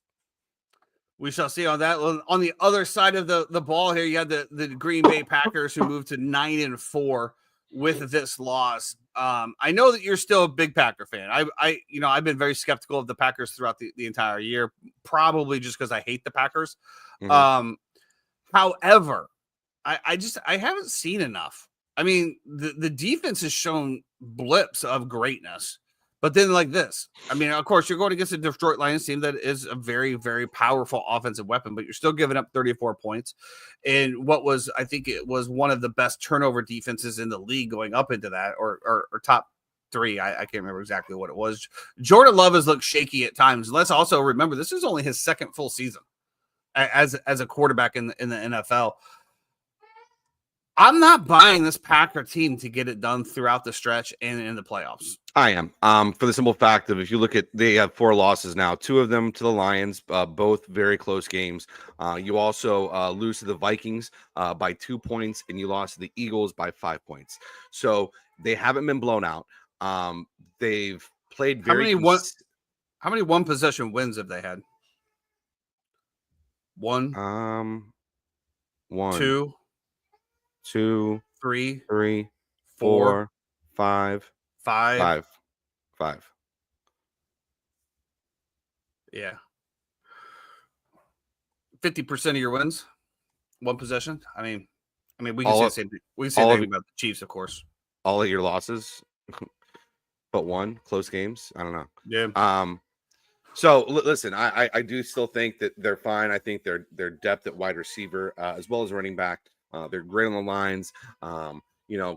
We shall see on that. On the other side of the ball here, you had the Green Bay Packers who moved to 9-4 with this loss. I know that you're still a big Packer fan. I've been very skeptical of the Packers throughout the entire year, probably just because I hate the Packers. Mm-hmm. However, I haven't seen enough. I mean, the defense has shown blips of greatness. But then like this, I mean, of course, you're going against a Detroit Lions team that is a very, very powerful offensive weapon, but you're still giving up 34 points. And I think it was one of the best turnover defenses in the league going up into that or top 3. I can't remember exactly what it was. Jordan Love has looked shaky at times. Let's also remember this is only his second full season as a quarterback in the NFL. I'm not buying this Packer team to get it done throughout the stretch and in the playoffs. I am. For the simple fact of if you look at, they have 4 losses now, 2 of them to the Lions, both very close games. You also lose to the Vikings by 2 points, and you lost to the Eagles by 5 points. So they haven't been blown out. They've played very. How many one possession wins have they had? 1, 1, 2, 3, 4, 5. 5. Yeah. 50% of your wins, one possession. I mean, we can say the same thing. We can say the same about the Chiefs, of course. All of your losses, but 1 close games. I don't know. Yeah. So listen, I do still think that they're fine. I think their depth at wide receiver, as well as running back, they're great on the lines.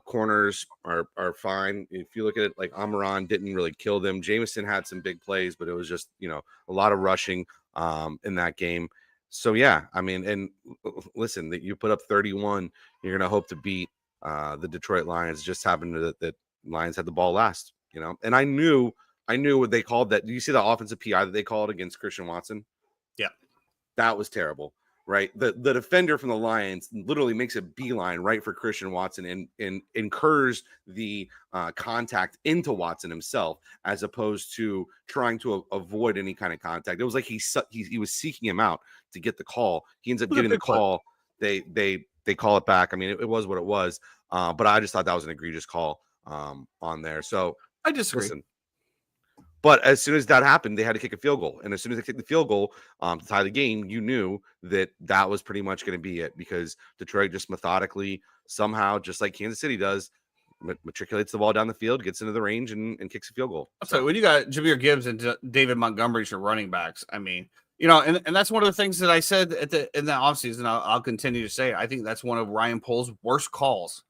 Corners are fine. If you look at it, like Amaron didn't really kill them. Jameson had some big plays, but it was just, a lot of rushing in that game. So, yeah, I mean, and listen, that you put up 31, you're going to hope to beat the Detroit Lions. Just happened that Lions had the ball last, and I knew what they called that. Do you see the offensive PI that they called against Christian Watson? Yeah. That was terrible. Right, the defender from the Lions literally makes a beeline right for Christian Watson and incurs the contact into Watson himself, as opposed to trying to avoid any kind of contact. It was like he was seeking him out to get the call. He ends up getting the call. They call it back. I mean, it was what it was. But I just thought that was an egregious call on there. So I disagree. Listen, but as soon as that happened, they had to kick a field goal. And as soon as they kicked the field goal to tie the game, you knew that was pretty much going to be it, because Detroit just methodically, somehow, just like Kansas City does, matriculates the ball down the field, gets into the range, and kicks a field goal. So when you got Jahmyr Gibbs and David Montgomery as your running backs, I mean, and that's one of the things that I said in the offseason. I'll continue to say, I think that's one of Ryan Poles' worst calls,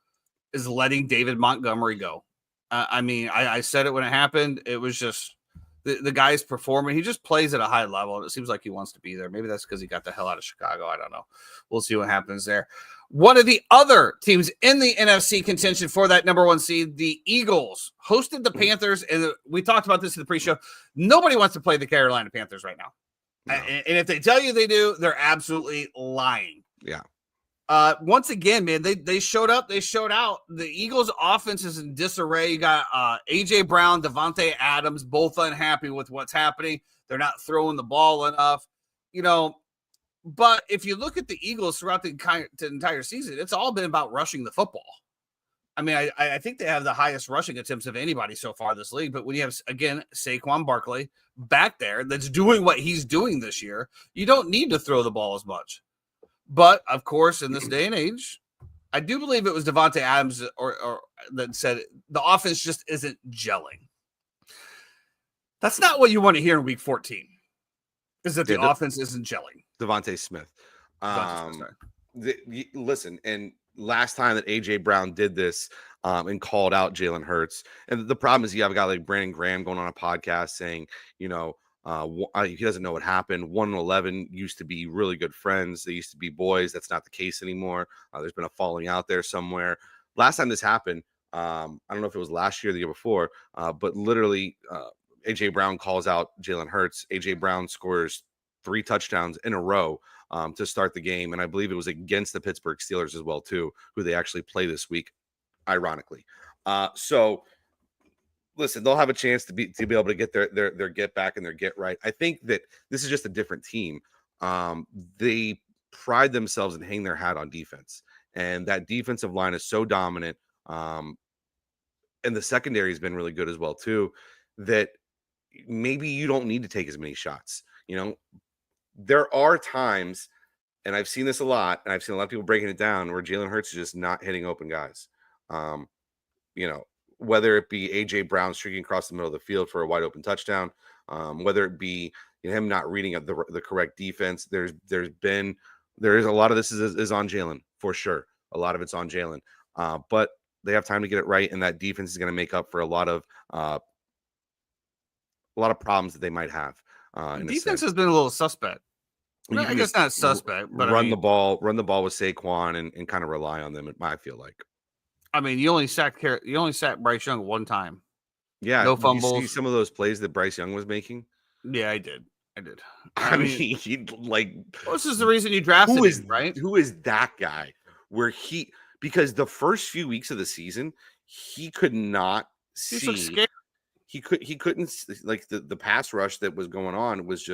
is letting David Montgomery go. I said it when it happened. It was just the guy's performing. He just plays at a high level, and it seems like he wants to be there. Maybe that's because he got the hell out of Chicago. I don't know. We'll see what happens there. One of the other teams in the NFC contention for that number 1 seed, the Eagles, hosted the Panthers, and we talked about this in the pre-show. Nobody wants to play the Carolina Panthers right now. No. And if they tell you they do, they're absolutely lying. Yeah. Once again, man, they showed up, they showed out. The Eagles' offense is in disarray. You got AJ Brown, Devontae Adams, both unhappy with what's happening. They're not throwing the ball enough, But if you look at the Eagles throughout the entire season, it's all been about rushing the football. I mean, I think they have the highest rushing attempts of anybody so far this league. But when you have, again, Saquon Barkley back there that's doing what he's doing this year, you don't need to throw the ball as much. But, of course, in this day and age, I do believe it was Devontae Adams or that said the offense just isn't gelling. That's not what you want to hear in Week 14, is that the offense isn't gelling. Devontae Smith. Listen, and last time that A.J. Brown did this and called out Jalen Hurts, and the problem is you have a guy like Brandon Graham going on a podcast saying, he doesn't know what happened. 1 and 11 used to be really good friends. They used to be boys. That's not the case anymore. There's been a falling out there somewhere. Last time this happened, I don't know if it was last year or the year before, but literally A.J. Brown calls out Jalen Hurts. A.J. Brown scores 3 touchdowns in a row to start the game. And I believe it was against the Pittsburgh Steelers as well, too, who they actually play this week, ironically. So listen, they'll have a chance to be able to get their get back and their get right. I think that this is just a different team. They pride themselves and hang their hat on defense. And that defensive line is so dominant. And the secondary has been really good as well, too, that maybe you don't need to take as many shots. There are times, and I've seen this a lot, and I've seen a lot of people breaking it down, where Jalen Hurts is just not hitting open guys. Whether it be A.J. Brown streaking across the middle of the field for a wide open touchdown, whether it be him not reading the correct defense. There is a lot of this is on Jalen, for sure. A lot of it's on Jalen. But They have time to get it right, and that defense is going to make up for a lot of problems that they might have. Defense has been a little suspect. Well, I guess not suspect, but run the ball with Saquon and kind of rely on them. I feel like. I mean, you only sacked Bryce Young one time. Yeah, no fumbles. You see some of those plays that Bryce Young was making. Yeah, I did. I mean, he this is the reason you drafted him, right? Who is that guy? Because the first few weeks of the season, he could not see. He was scared. He couldn't like the pass rush that was going on was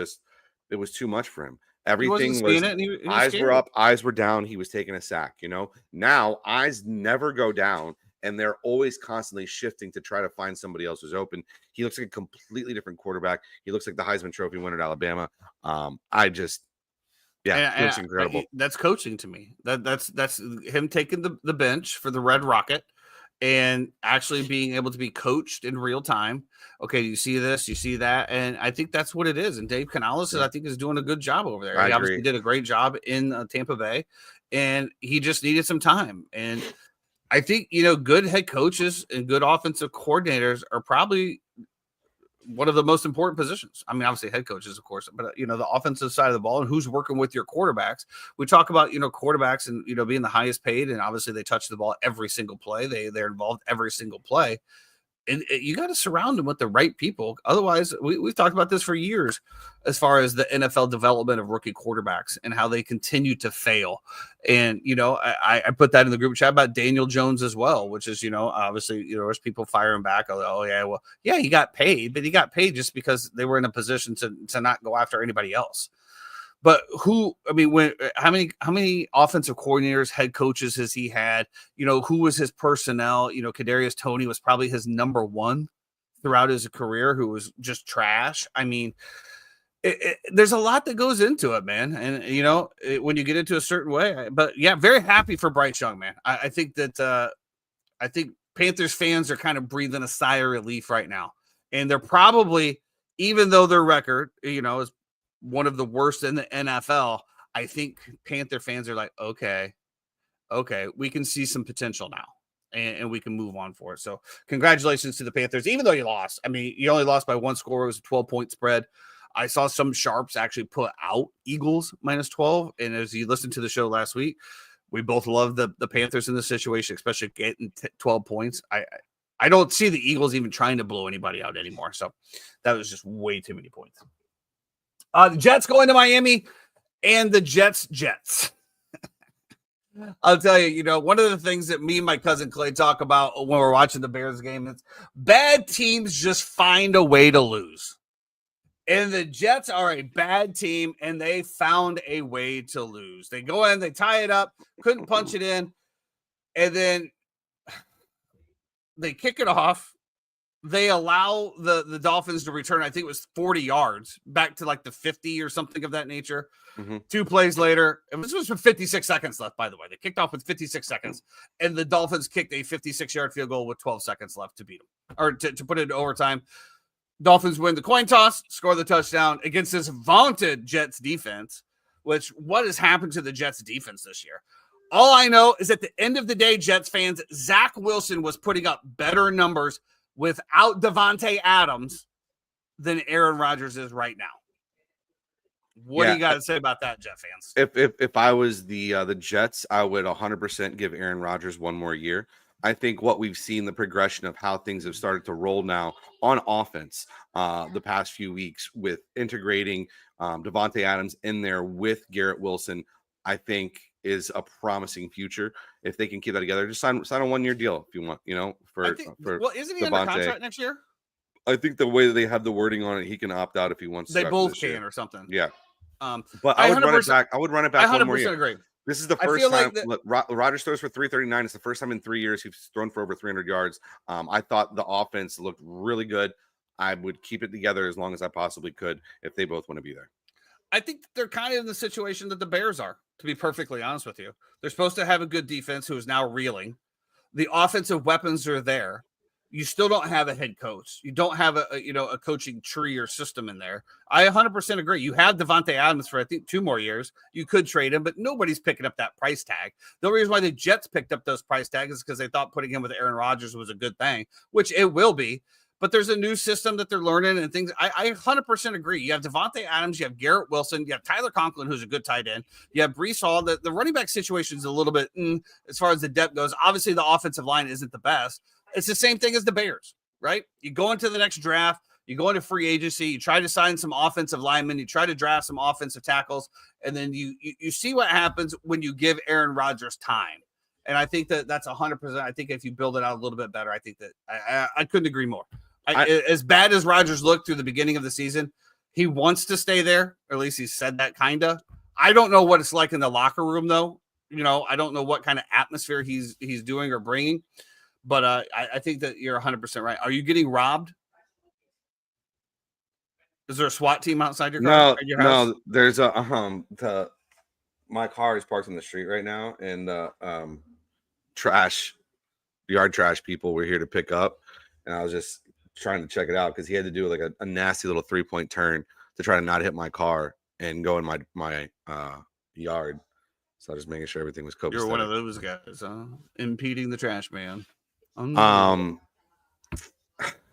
it was too much for him. Everything was eyes were up, eyes were down. He was taking a sack. Now eyes never go down, and they're always constantly shifting to try to find somebody else who's open. He looks like a completely different quarterback. He looks like the Heisman Trophy winner at Alabama. He looks incredible. That's coaching to me. That's him taking the bench for the Red Rocket and actually being able to be coached in real time. Okay, you see this, you see that, and I think that's what it is. And Dave Canales, I think, is doing a good job over there. He obviously did a great job in Tampa Bay, and he just needed some time. And I think, good head coaches and good offensive coordinators are probably one of the most important positions. I mean, obviously head coaches, of course, but the offensive side of the ball and who's working with your quarterbacks. We talk about, quarterbacks and, being the highest paid, and obviously they touch the ball every single play. They're involved every single play. And you got to surround them with the right people. Otherwise, we've talked about this for years as far as the NFL development of rookie quarterbacks and how they continue to fail. And, I put that in the group chat about Daniel Jones as well, which is, obviously, there's people firing back. He got paid, but he got paid just because they were in a position to not go after anybody else. But how many offensive coordinators, head coaches has he had? Who was his personnel? Kadarius Toney was probably his number one throughout his career, who was just trash. I mean, there's a lot that goes into it, man. And, when you get into a certain way, but yeah, very happy for Bryce Young, man. I think Panthers fans are kind of breathing a sigh of relief right now. And they're probably, even though their record, is one of the worst in the NFL, I think Panther fans are like, okay, we can see some potential now, and we can move on for it. So congratulations to the Panthers, even though you lost. I mean, you only lost by one score. It was a 12-point spread. I saw some sharps actually put out Eagles -12. And as you listened to the show last week, we both love the Panthers in this situation, especially getting 12 points. I don't see the Eagles even trying to blow anybody out anymore. So that was just way too many points. The Jets going to Miami, and the Jets. I'll tell you, one of the things that me and my cousin Clay talk about when we're watching the Bears game is bad teams just find a way to lose. And the Jets are a bad team, and they found a way to lose. They go in, they tie it up, couldn't punch it in, and then they kick it off. They allow the Dolphins to return, I think it was 40 yards, back to like the 50 or something of that nature. Mm-hmm. 2 plays later, and this was with 56 seconds left, by the way. They kicked off with 56 seconds, and the Dolphins kicked a 56-yard field goal with 12 seconds left to beat them, or to put it into overtime. Dolphins win the coin toss, score the touchdown against this vaunted Jets defense, which what has happened to the Jets defense this year? All I know is at the end of the day, Jets fans, Zach Wilson was putting up better numbers without Davante Adams than Aaron Rodgers is right now. What do you got to say about that, Jet fans? If I was the Jets, I would 100% give Aaron Rodgers one more year. I think what we've seen, the progression of how things have started to roll now on offense the past few weeks with integrating Davante Adams in there with Garrett Wilson, I think is a promising future. If they can keep that together, just sign a 1-year deal if you want, for isn't he under contract next year? I think the way that they have the wording on it, he can opt out if he wants to. They both can or something. Yeah. But I would run it back. I would run it back. I 100% agree. This is the first time Rodgers throws for 339. It's the first time in 3 years he's thrown for over 300 yards. I thought the offense looked really good. I would keep it together as long as I possibly could if they both want to be there. I think they're kind of in the situation that the Bears are, to be perfectly honest with you. They're supposed to have a good defense who is now reeling. The offensive weapons are there. you still don't have a head coach. You don't have a coaching tree or system in there. I 100% agree. You have Devontae Adams for, I think, 2 more years. You could trade him, but nobody's picking up that price tag. The reason why the Jets picked up those price tags is because they thought putting him with Aaron Rodgers was a good thing, which it will be. But there's a new system that they're learning and things. I 100% agree. You have Devontae Adams, you have Garrett Wilson, you have Tyler Conklin, who's a good tight end. You have Breece Hall. The running back situation is a little bit as far as the depth goes. Obviously, the offensive line isn't the best. It's the same thing as the Bears, right? You go into the next draft, you go into free agency, you try to sign some offensive linemen, you try to draft some offensive tackles, and then you see what happens when you give Aaron Rodgers time. And I think that's 100%. I think if you build it out a little bit better, I think that I couldn't agree more. As bad as Rodgers looked through the beginning of the season, he wants to stay there, or at least he said that kind of. I don't know what it's like in the locker room, though. I don't know what kind of atmosphere he's doing or bringing. But I think that you're 100% right. Are you getting robbed? Is there a SWAT team outside your car? Your house? No. There's my car is parked on the street right now, and yard trash people were here to pick up, and I was just trying to check it out because he had to do like a nasty little 3-point turn to try to not hit my car and go in my yard. So I was just making sure everything was copacetic. You're one of those guys, impeding the trash man.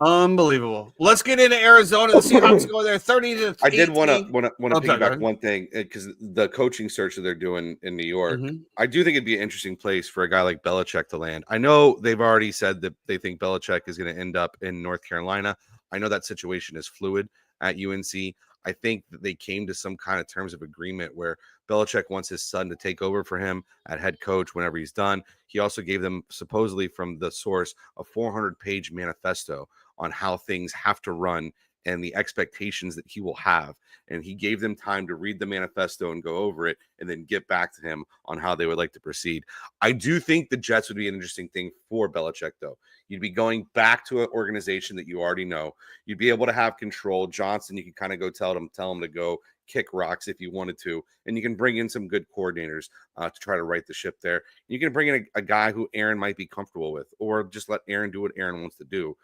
Unbelievable. Let's get into Arizona. The Seahawks go there 30-18. I did want to piggyback one thing because the coaching search that they're doing in New York, I do think it'd be an interesting place for a guy like Belichick to land. I know they've already said that they think Belichick is going to end up in North Carolina. I know that situation is fluid at UNC. I think that they came to some kind of terms of agreement where Belichick wants his son to take over for him at head coach whenever he's done. He also gave them, supposedly from the source, a 400-page manifesto on how things have to run and the expectations that he will have. And he gave them time to read the manifesto and go over it and then get back to him on how they would like to proceed. I do think the Jets would be an interesting thing for Belichick, though. You'd be going back to an organization that you already know. You'd be able to have control. Johnson, you can kind of go tell him to go kick rocks if you wanted to. And you can bring in some good coordinators to try to right the ship there. You can bring in a guy who Aaron might be comfortable with, or just let Aaron do what Aaron wants to do.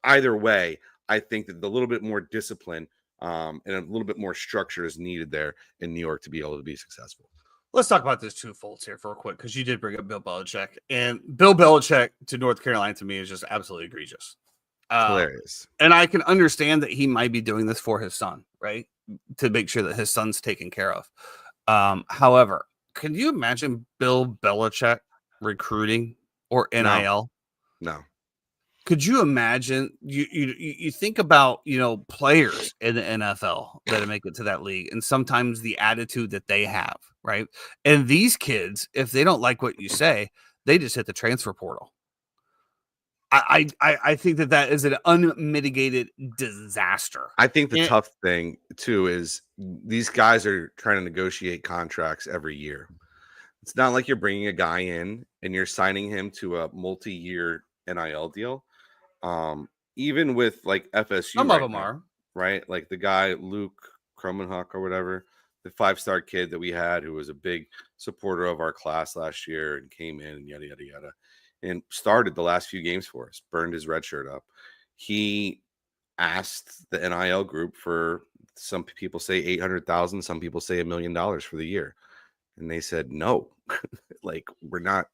Either way, I think that the little bit more discipline and a little bit more structure is needed there in New York to be able to be successful. Let's talk about this twofolds here for a quick, because you did bring up Bill Belichick. And Bill Belichick to North Carolina to me is just absolutely egregious. Hilarious. And I can understand that he might be doing this for his son, right? To make sure that his son's taken care of. However, can you imagine Bill Belichick recruiting or NIL? No. Could you imagine? You think about players in the NFL that make it to that league, and sometimes the attitude that they have, right? And these kids, if they don't like what you say, they just hit the transfer portal. I think that is an unmitigated disaster. I think the tough thing too is these guys are trying to negotiate contracts every year. It's not like you're bringing a guy in and you're signing him to a multi-year NIL deal. Even with like FSU, some of them are right. Like the guy Luke Kromenhoek or whatever, the 5-star kid that we had who was a big supporter of our class last year and came in and yada yada yada, and started the last few games for us. Burned his red shirt up. He asked the NIL group for, some people say 800,000, some people say $1 million for the year, and they said no. Like, we're not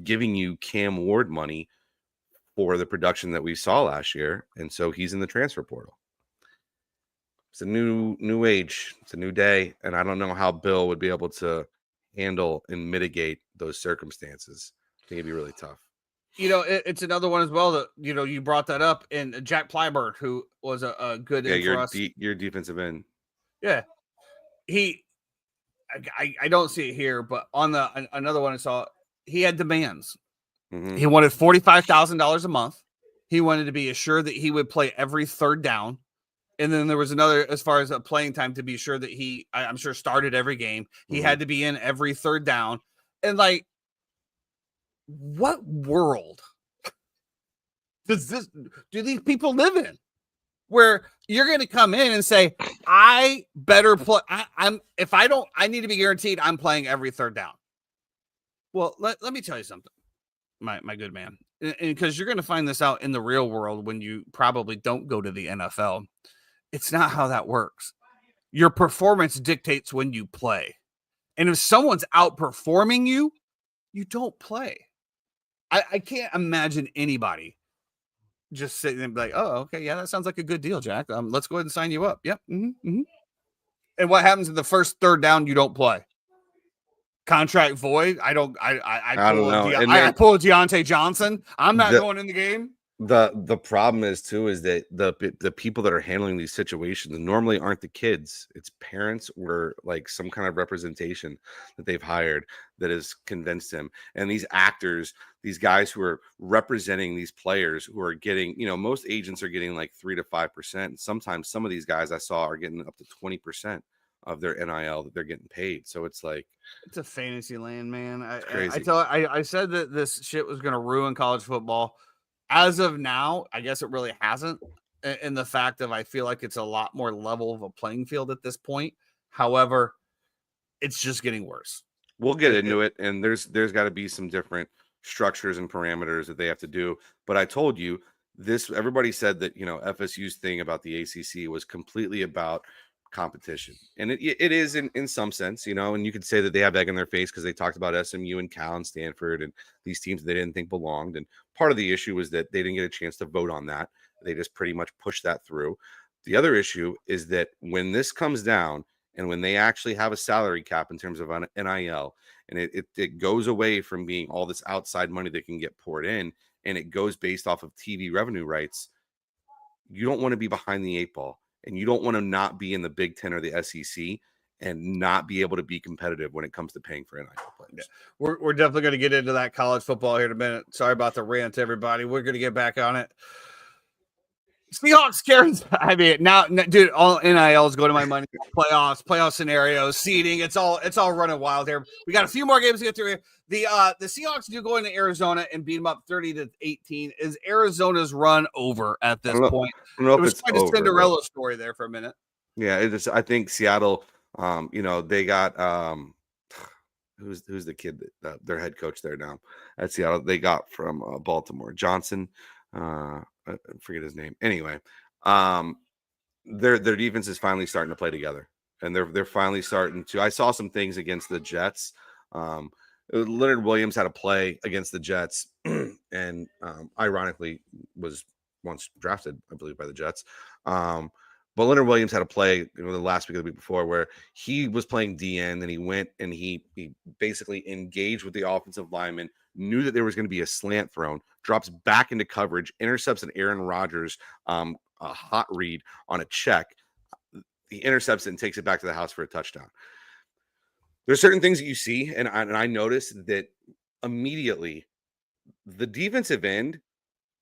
giving you Cam Ward money for the production that we saw last year, and so he's in the transfer portal. It's a new age. It's a new day, and I don't know how Bill would be able to handle and mitigate those circumstances. I think it'd be really tough. It's another one as well that you brought that up, and Jack Plyburn, who was a good for us. Your defensive end. Yeah, I don't see it here, but on another one I saw, he had demands. Mm-hmm. He wanted $45,000 a month. He wanted to be assured that he would play every third down. And then there was another, as far as a playing time, to be sure that I'm sure, started every game. He had to be in every third down. And like, what world do these people live in where you're going to come in and say, I better play. I need to be guaranteed I'm playing every third down. Well, let me tell you something. my good man. And because you're going to find this out in the real world when you probably don't go to the NFL. It's not how that works. Your performance dictates when you play. And if someone's outperforming you, you don't play. I can't imagine anybody just sitting and be like, oh, okay, yeah, that sounds like a good deal, Jack. Let's go ahead and sign you up. Yep. Mm-hmm, mm-hmm. And what happens in the first third down? You don't play. Contract void. I don't know. I pull Deontay Johnson. I'm not going in the game. The problem is too is that the people that are handling these situations normally aren't the kids. It's parents or like some kind of representation that they've hired that has convinced him. And these actors, these guys who are representing these players who are getting, most agents are getting like 3 to 5%. Sometimes some of these guys I saw are getting up to 20% of their NIL that they're getting paid. So it's like, it's a fantasy land, man. It's crazy. I said that this shit was going to ruin college football. As of now, I guess it really hasn't, in the fact of I feel like it's a lot more level of a playing field at this point. However, it's just getting worse. We'll get into it, and there's got to be some different structures and parameters that they have to do. But I told you this. Everybody said that FSU's thing about the ACC was completely about competition, and it is in some sense, and you could say that they have egg in their face because they talked about SMU and Cal and Stanford and these teams they didn't think belonged, and part of the issue was that they didn't get a chance to vote on that. They just pretty much pushed that through. The other issue is that when this comes down and when they actually have a salary cap in terms of NIL, and it goes away from being all this outside money that can get poured in, and it goes based off of TV revenue rights, you don't want to be behind the 8 ball. And you don't want to not be in the Big Ten or the SEC and not be able to be competitive when it comes to paying for NIL players. Yeah. We're definitely going to get into that college football here in a minute. Sorry about the rant, everybody. We're going to get back on it. Seahawks, Karen's. I mean, now, dude, all NILs go to my money. Playoff scenarios, seeding. It's all running wild here. We got a few more games to get through here. The Seahawks do go into Arizona and beat them up 30-18. Is Arizona's run over at this point? I don't know if it was it's quite a Cinderella story there for a minute. Yeah, it is. I think Seattle. They got who's the kid that their head coach there now at Seattle. They got from Baltimore, Johnson. I forget his name. Anyway, their defense is finally starting to play together, and they're finally starting to. I saw some things against the Jets. Leonard Williams had a play against the Jets, and ironically was once drafted, I believe, by the Jets. But Leonard Williams had a play the last week or the week before where he was playing DN, and he went and he basically engaged with the offensive lineman, knew that there was going to be a slant thrown, drops back into coverage, intercepts an Aaron Rodgers a hot read on a check. He intercepts it and takes it back to the house for a touchdown. There's certain things that you see, and I noticed that immediately the defensive end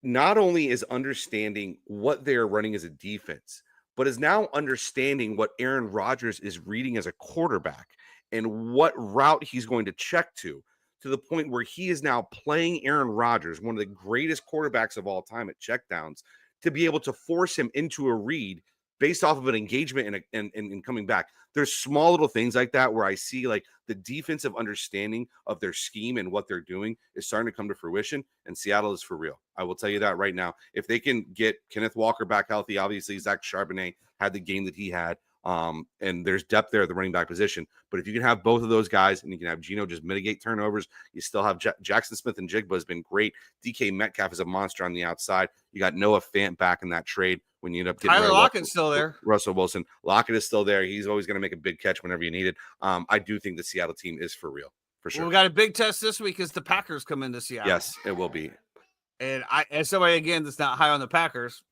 not only is understanding what they're running as a defense, but is now understanding what Aaron Rodgers is reading as a quarterback and what route he's going to check to the point where he is now playing Aaron Rodgers, one of the greatest quarterbacks of all time, at checkdowns, to be able to force him into a read based off of an engagement and coming back. There's small little things like that where I see like the defensive understanding of their scheme and what they're doing is starting to come to fruition, and Seattle is for real. I will tell you that right now. If they can get Kenneth Walker back healthy, obviously Zach Charbonnet had the game that he had, and there's depth there at the running back position. But if you can have both of those guys and you can have Geno just mitigate turnovers, you still have Jackson Smith and Jigba has been great. DK Metcalf is a monster on the outside. You got Noah Fant back in that trade when you end up getting Tyler Lockett's still there. Russell Wilson. Lockett is still there. He's always going to make a big catch whenever you need it. I do think the Seattle team is for real, for sure. Well, we got a big test this week as the Packers come into Seattle. Yes, it will be. And as somebody again that's not high on the Packers,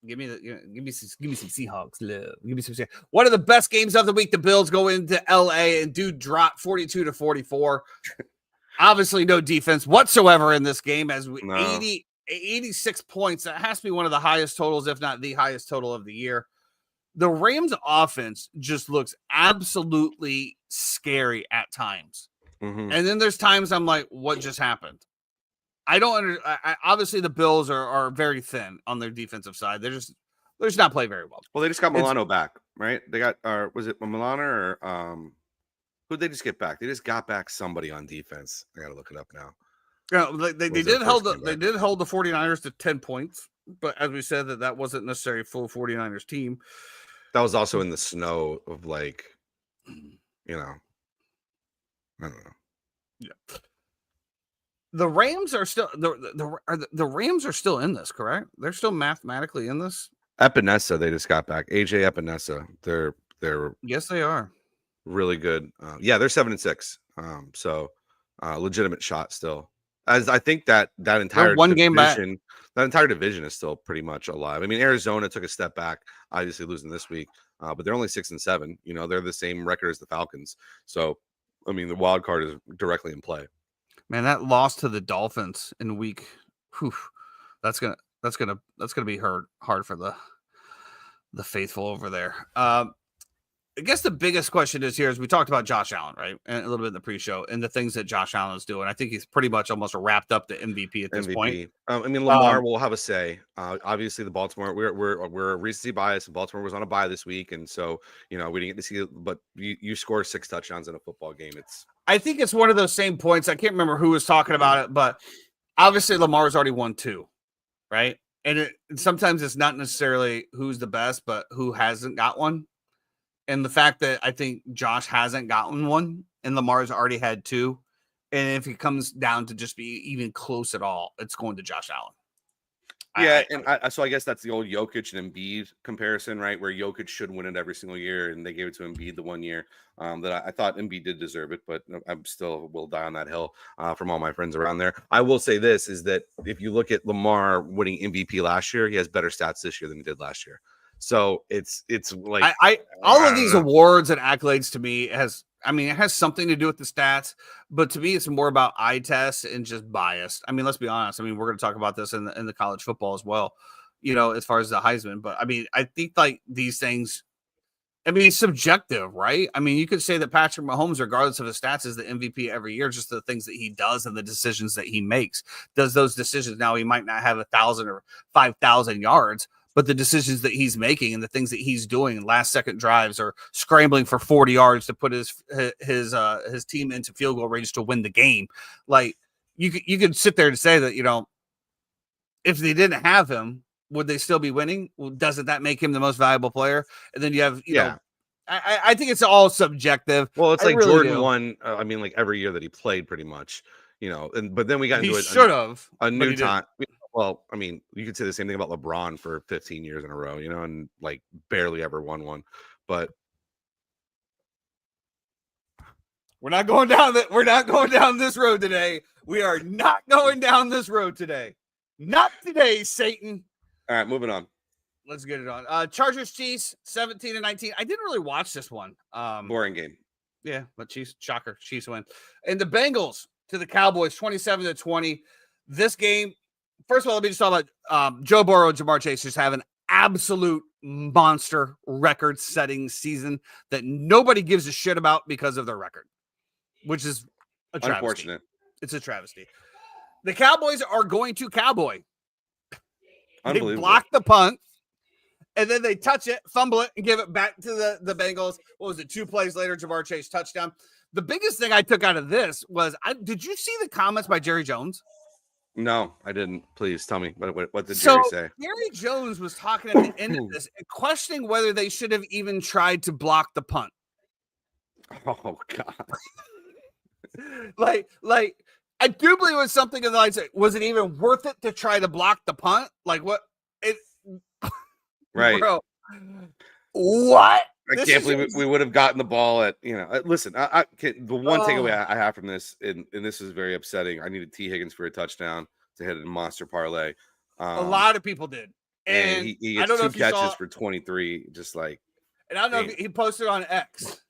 give me some Seahawks love. Give me some. One of the best games of the week. The Bills go into LA and do drop 42-44. Obviously, no defense whatsoever in this game. As we 86 points. That has to be one of the highest totals, if not the highest total of the year. The Rams offense just looks absolutely scary at times. Mm-hmm. And then there's times I'm like, what just happened? I don't obviously the Bills are very thin on their defensive side. They're just not playing very well. Well, they just got Milano back, right? They got was it Milano or who'd they just get back? They just got back somebody on defense. I gotta look it up now. Yeah, they did hold the 49ers to 10 points, but as we said, that wasn't necessarily a full 49ers team. That was also in the snow of I don't know. Yeah. The Rams are still the Rams are still in this, correct? They're still mathematically in this. Epinesa, they just got back. AJ Epinesa, they're yes, they are really good. Yeah, they're 7-6. So legitimate shot still. As I think that entire division, that entire division is still pretty much alive. I mean, Arizona took a step back, obviously losing this week, but they're only 6-7. You know, they're the same record as the Falcons. So, I mean, the wild card is directly in play. Man, that loss to the Dolphins in week, that's gonna be hard for the faithful over there. I guess the biggest question is here is we talked about Josh Allen, right? And a little bit in the pre-show and the things that Josh Allen is doing. I think he's pretty much almost wrapped up the MVP at this point. I mean, Lamar will have a say. Obviously, the Baltimore, we're recency bias, and Baltimore was on a bye this week, and so we didn't get to see it. But you score 6 touchdowns in a football game. I think it's one of those same points. I can't remember who was talking about it, but obviously Lamar's already won 2, right? And sometimes it's not necessarily who's the best, but who hasn't got one. And the fact that I think Josh hasn't gotten one and Lamar's already had 2. And if it comes down to just be even close at all, it's going to Josh Allen. Yeah, so I guess that's the old Jokic and Embiid comparison, right? Where Jokic should win it every single year, and they gave it to Embiid the one year. That I thought Embiid did deserve it, but I still will die on that hill from all my friends around there. I will say this, is that if you look at Lamar winning MVP last year, he has better stats this year than he did last year. So it's like all of these awards and accolades to me it has something to do with the stats, but to me it's more about eye tests and just biased. I mean, let's be honest. I mean, we're going to talk about this in the college football as well, as far as the Heisman. But I mean, I think like these things, I mean, it's subjective, right? I mean, you could say that Patrick Mahomes, regardless of his stats, is the MVP every year, just the things that he does and the decisions that he makes. Does those decisions now he might not have 1,000 or 5,000 yards, but the decisions that he's making and the things that he's doing in last second drives or scrambling for 40 yards to put his team into field goal range to win the game. Like you could sit there and say that, if they didn't have him, would they still be winning? Well, doesn't that make him the most valuable player? And then you have, I think it's all subjective. Well, it's like really Jordan won. I mean, like every year that he played pretty much, but then we got into a new time. Well, I mean, you could say the same thing about LeBron for 15 years in a row, and like barely ever won one. But we're not going down this road today. We are not going down this road today. Not today, Satan. All right, moving on. Let's get it on. Chargers Chiefs 17-19. I didn't really watch this one. Boring game. Yeah, but shocker. Chiefs win. And the Bengals to the Cowboys 27-20. This game. First of all, let me just talk about Joe Burrow and Jamar Chase just have an absolute monster record-setting season that nobody gives a shit about because of their record, which is a travesty. Unfortunate. It's a travesty. The Cowboys are going to cowboy. They block the punt, and then they touch it, fumble it, and give it back to the Bengals. What was it, 2 plays later, Jamar Chase touchdown. The biggest thing I took out of this was, did you see the comments by Jerry Jones? No, I didn't. Please tell me. What did Jerry say? Jerry Jones was talking at the end of this, questioning whether they should have even tried to block the punt. Oh, God. like, I do believe it was something in the lines. Was it even worth it to try to block the punt? Like, what? Right. Bro, what? I can't believe we would have gotten the ball at, listen, the one takeaway I have from this, and this is very upsetting. I needed T. Higgins for a touchdown to hit a monster parlay. A lot of people did. And he gets 2 catches for 23, just like. And I don't know if he posted on X.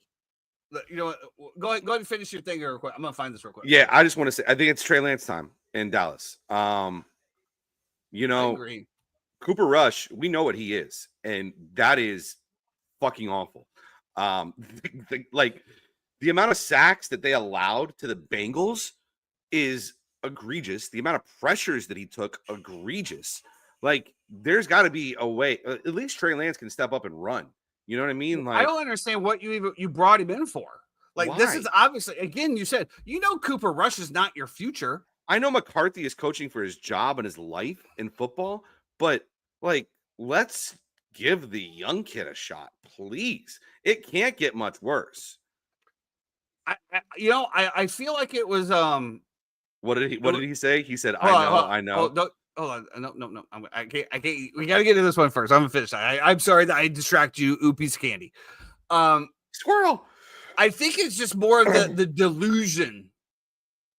Go ahead and finish your thing real quick. I'm going to find this real quick. Yeah, I just want to say, I think it's Trey Lance time in Dallas. I agree. Cooper Rush, we know what he is, and that is fucking awful. The amount of sacks that they allowed to the Bengals is egregious. The amount of pressures that he took, egregious. Like, there's got to be a way. At least Trey Lance can step up and run. You know what I mean? Like, I don't understand what you brought him in for. Like, why? This is obviously, again, you said, Cooper Rush is not your future. I know McCarthy is coaching for his job and his life in football, but like, let's give the young kid a shot, please. It can't get much worse. I feel like it was What did he say? He said, I know. Hold on. No. I can't. We got to get to this one first. I'm gonna finish. I'm sorry that I distract you, Oopie's candy. Squirrel. I think it's just more of the delusion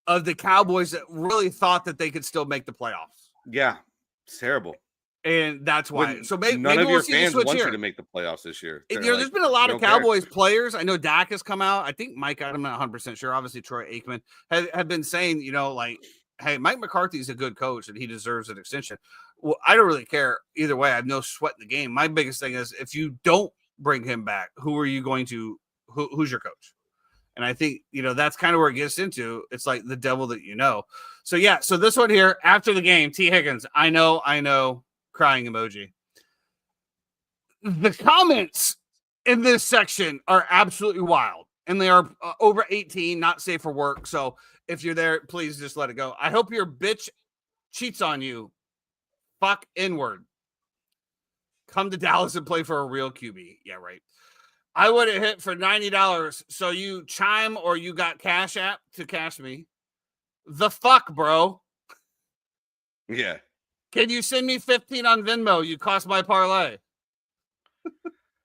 of the Cowboys that really thought that they could still make the playoffs. Yeah, it's terrible. And that's why. So maybe none of we'll your see fans want here. you to make the playoffs this year. There's been a lot of Cowboys players. I know Dak has come out. I think Mike, I'm not 100% sure. Obviously, Troy Aikman have been saying, hey, Mike McCarthy's a good coach and he deserves an extension. Well, I don't really care either way. I have no sweat in the game. My biggest thing is if you don't bring him back, who's your coach? And I think, that's kind of where it gets into. It's like the devil that you know. So, yeah. So this one here, after the game, T. Higgins, I know, crying emoji. The comments in this section are absolutely wild. And they are over 18, not safe for work. So if you're there, please just let it go. I hope your bitch cheats on you. Fuck inward. Come to Dallas and play for a real QB. Yeah, right. I would have hit for $90. So you chime or you got Cash App to cash me. The fuck, bro? Yeah. Can you send me 15 on Venmo? You cost my parlay.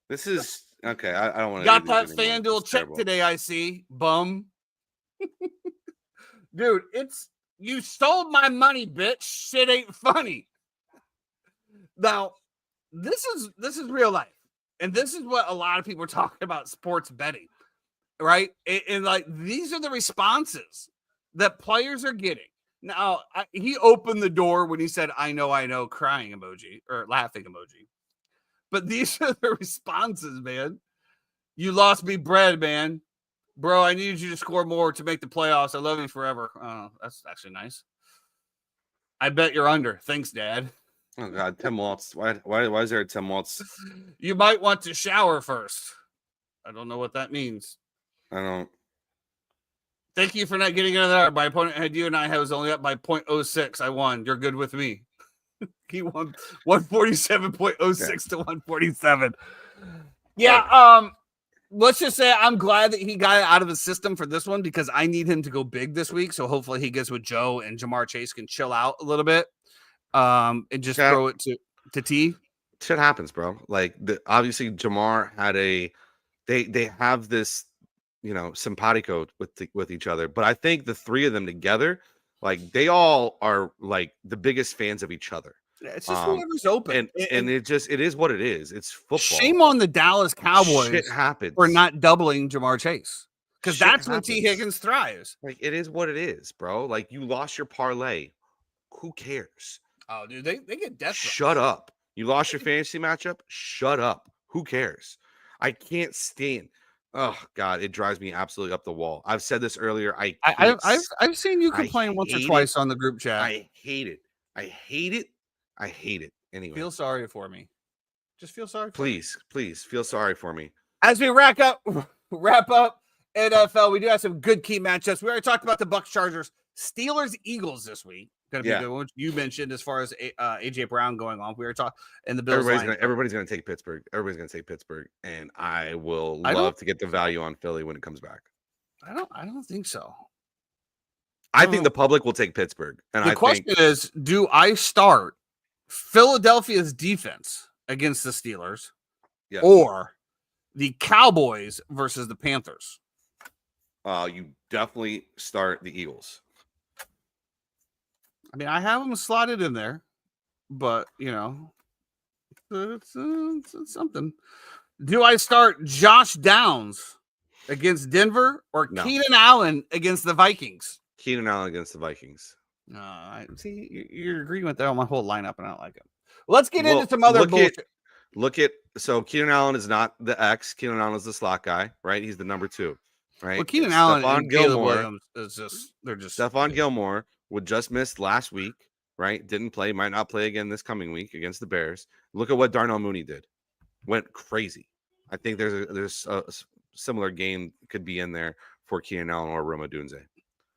This is okay. I don't want to. Got that FanDuel check today, I see. Bum. Dude, you stole my money, bitch. Shit ain't funny. Now, this is real life. And this is what a lot of people are talking about sports betting, right? And like, these are the responses that players are getting. Now, he opened the door when he said, I know, crying emoji or laughing emoji. But these are the responses, man. You lost me bread, man. Bro, I needed you to score more to make the playoffs. I love you forever. Oh, that's actually nice. I bet you're under. Thanks, Dad. Oh, God. Tim Waltz. Why is there a Tim Waltz? You might want to shower first. I don't know what that means. I don't. Thank you for not getting out of there. My opponent had you and I was only up by 0.06. I won. You're good with me. He won 147.06 to 147. Yeah. Let's just say I'm glad that he got out of the system for this one because I need him to go big this week. So hopefully he gets with Joe and Jamar Chase can chill out a little bit. And just throw it to T. Shit happens, bro. Like obviously Jamar had they have this, simpatico with each other. But I think the three of them together, like they all are like the biggest fans of each other. It's just whoever's open. And it is what it is. It's football. Shame on the Dallas Cowboys Shit happens. for not doubling Jamar Chase. Because that's when T. Higgins thrives. Like it is what it is, bro. Like you lost your parlay. Who cares? Oh, dude, they get death. Shut up. You lost your fantasy matchup? Shut up. Who cares? I can't stand. Oh God, it drives me absolutely up the wall. I've said this earlier. I've seen you complain once or twice on the group chat. I hate it. I hate it. Anyway, feel sorry for me. Just feel sorry. Please feel sorry for me. As we wrap up NFL, we do have some good key matchups. We already talked about the Bucs, Chargers, Steelers, Eagles this week. Going to be good one. You mentioned as far as AJ Brown going on. We were talking, and the Bills. Everybody's going to take Pittsburgh. Everybody's going to take Pittsburgh, and I will love to get the value on Philly when it comes back. I don't think so. I think the public will take Pittsburgh. And the question is, do I start Philadelphia's defense against the Steelers, or the Cowboys versus the Panthers? You definitely start the Eagles. I mean, I have them slotted in there, but it's something. Do I start Josh Downs against Denver or Keenan Allen against the Vikings? Keenan Allen against the Vikings. I see you're agreeing with that on my whole lineup, and I don't like it. Let's get into some other bullshit. So Keenan Allen is not the X. Keenan Allen is the slot guy, right? He's the number 2, right? Well, Keenan Allen and Caleb Williams is just Stephon Gilmore would just missed last week, right? Didn't play, might not play again this coming week against the Bears. Look at what Darnell Mooney did. Went crazy. I think there's a similar game could be in there for Keenan Allen or Roma Dunze.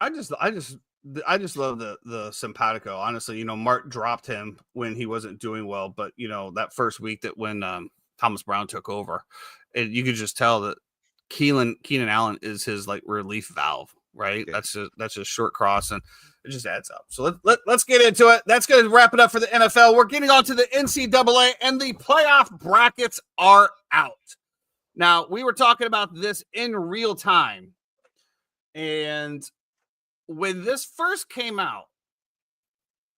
I just I just love the simpatico. Honestly, Mark dropped him when he wasn't doing well, but that first week that when Thomas Brown took over, you could just tell that Keenan Allen is his like relief valve, right? Yeah. That's just short cross, and it just adds up. So let's get into it. That's going to wrap it up for the NFL. We're getting on to the NCAA, and the playoff brackets are out. Now, we were talking about this in real time, and when this first came out,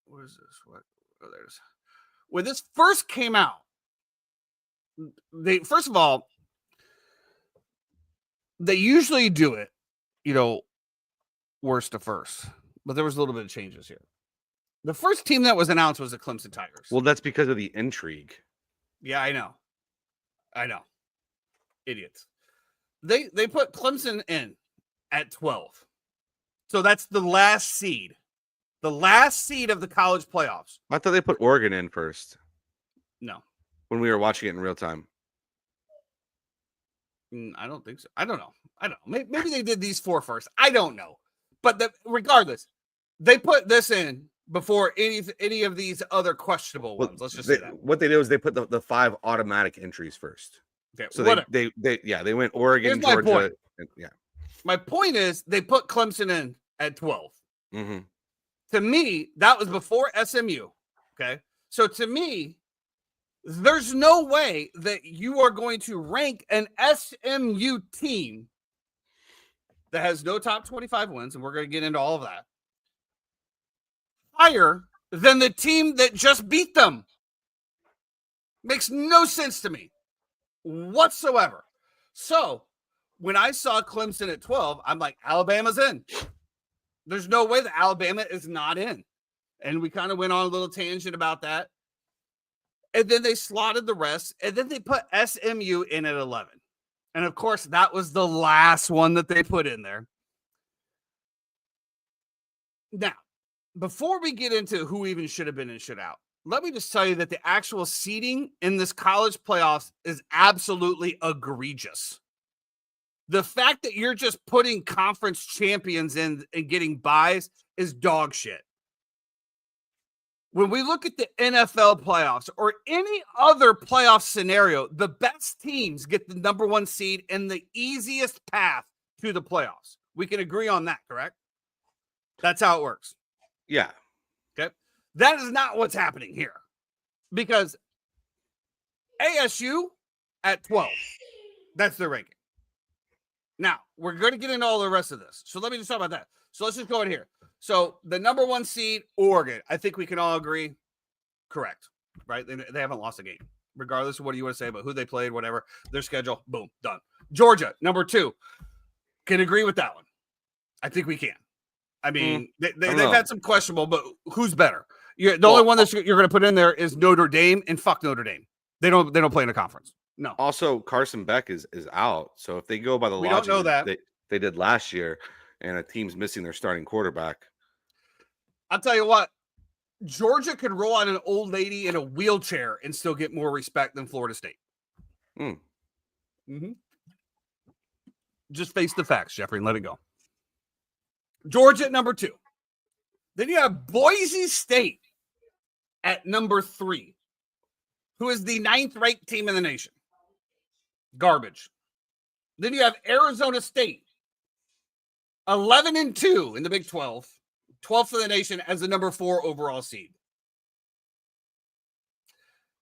what is this? There's when this first came out, first of all, they usually do it, worst to first, but there was a little bit of changes here. The first team that was announced was the Clemson Tigers. Well, that's because of the intrigue. Yeah, I know. Idiots. They put Clemson in at 12. So that's the last seed. The last seed of the college playoffs. I thought they put Oregon in first. No. When we were watching it in real time. I don't think so. I don't know. Maybe they did these 4 first. I don't know. But regardless, they put this in before any of these other questionable ones. Let's just say that. What they did was they put the 5 automatic entries first. Okay, so they went Oregon, Here's Georgia. Yeah. My point is they put Clemson in at 12. Mm-hmm. To me, that was before SMU. Okay. So to me, there's no way that you are going to rank an SMU team that has no top 25 wins, and we're going to get into all of that, higher than the team that just beat them. Makes no sense to me whatsoever. So when I saw Clemson at 12, I'm like, Alabama's in. There's no way that Alabama is not in. And we kind of went on a little tangent about that. And then they slotted the rest, and then they put SMU in at 11. And of course, that was the last one that they put in there. Now, before we get into who even should have been and should out, let me just tell you that the actual seeding in this college playoffs is absolutely egregious. The fact that you're just putting conference champions in and getting buys is dog shit. When we look at the NFL playoffs or any other playoff scenario, the best teams get the number 1 seed and the easiest path to the playoffs. We can agree on that, correct? That's how it works. Yeah. Okay. That is not what's happening here, because ASU at 12, that's their ranking. Now, we're going to get into all the rest of this. So let me just talk about that. So let's just go in here. So the number 1 seed, Oregon, I think we can all agree, correct, right? They haven't lost a game, regardless of what you want to say about who they played, whatever, their schedule, boom, done. Georgia, number 2, can agree with that one. I think we can. I mean, they've had some questionable, but who's better? The only one that you're going to put in there is Notre Dame, and fuck Notre Dame. They don't play in a conference. No. Also, Carson Beck is out. So if they go by the logic don't know that they did last year, and a team's missing their starting quarterback, I'll tell you what, Georgia could roll out an old lady in a wheelchair and still get more respect than Florida State. Mm-hmm. Just face the facts, Jeffrey, and let it go. Georgia at number 2. Then you have Boise State at number 3, who is the 9th ranked team in the nation. Garbage. Then you have Arizona State, 11-2 in the Big 12, 12th in the nation as the number 4 overall seed.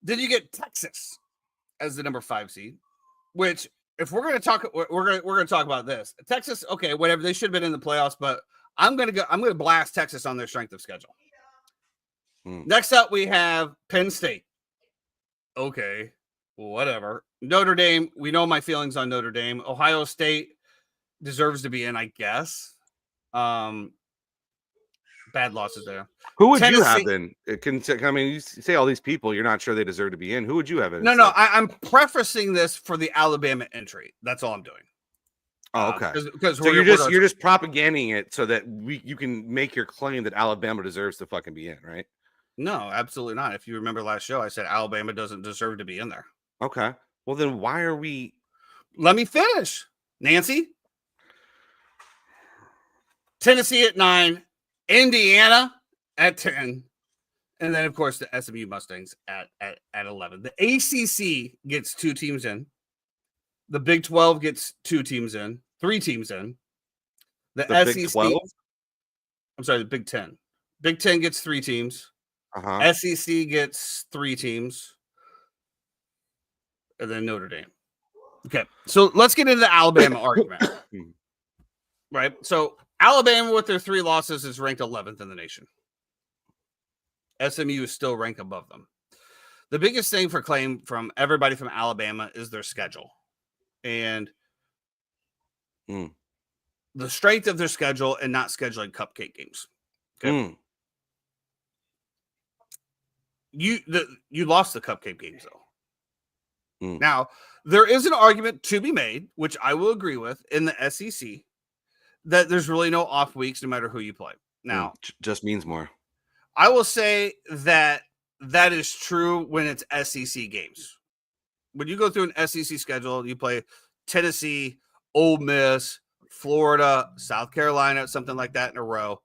Then you get Texas as the number 5 seed, which, if we're going to talk, we're going to talk about this. Texas, okay, whatever. They should have been in the playoffs, but I'm going to blast Texas on their strength of schedule. Next up, we have Penn State. Okay, whatever. Notre Dame, we know my feelings on Notre Dame. Ohio State deserves to be in, I guess. Bad losses there. Who would you have then? You say all these people, you're not sure they deserve to be in. Who would you have in? No, I'm prefacing this for the Alabama entry. That's all I'm doing. Oh, okay. Because so you're just propaganding it so that you can make your claim that Alabama deserves to fucking be in, right? No, absolutely not. If you remember last show, I said Alabama doesn't deserve to be in there. Okay. Well, then why are we? Let me finish, Nancy. Tennessee at 9, Indiana at 10. And then, of course, the SMU Mustangs at 11. The ACC gets 2 teams in. The Big 12 gets 2 teams in, 3 teams in. The SEC. Big 12? I'm sorry, the Big 10. Big 10 gets 3 teams. SEC gets 3 teams. And then Notre Dame. Okay, so let's get into the Alabama argument. Right? So Alabama, with their 3 losses, is ranked 11th in the nation. SMU is still ranked above them. The biggest thing for claim from everybody from Alabama is their schedule. And the strength of their schedule and not scheduling cupcake games. Okay. You lost the cupcake games, though. Now, there is an argument to be made, which I will agree with, in the SEC, that there's really no off weeks no matter who you play. Now, just means more. I will say that is true when it's SEC games. When you go through an SEC schedule, you play Tennessee, Ole Miss, Florida, South Carolina, something like that in a row.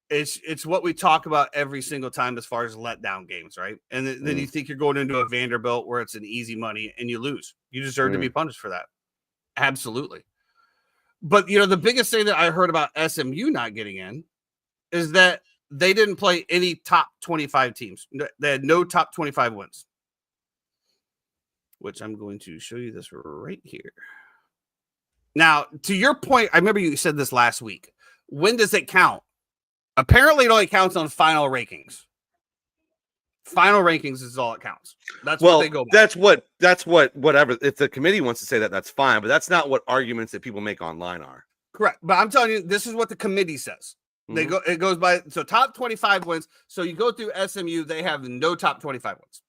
It's what we talk about every single time as far as letdown games, right? And then you think you're going into a Vanderbilt where it's an easy money and you lose. You deserve to be punished for that. Absolutely. But, the biggest thing that I heard about SMU not getting in is that they didn't play any top 25 teams. They had no top 25 wins, which I'm going to show you this right here. Now, to your point, I remember you said this last week. When does it count? Apparently, it only counts on final rankings. Final rankings is all it counts. That's what they go by. That's what, whatever. If the committee wants to say that, that's fine. But that's not what arguments that people make online are. Correct. But I'm telling you, this is what the committee says. It goes by, so top 25 wins. So you go through SMU, they have no top 25 wins.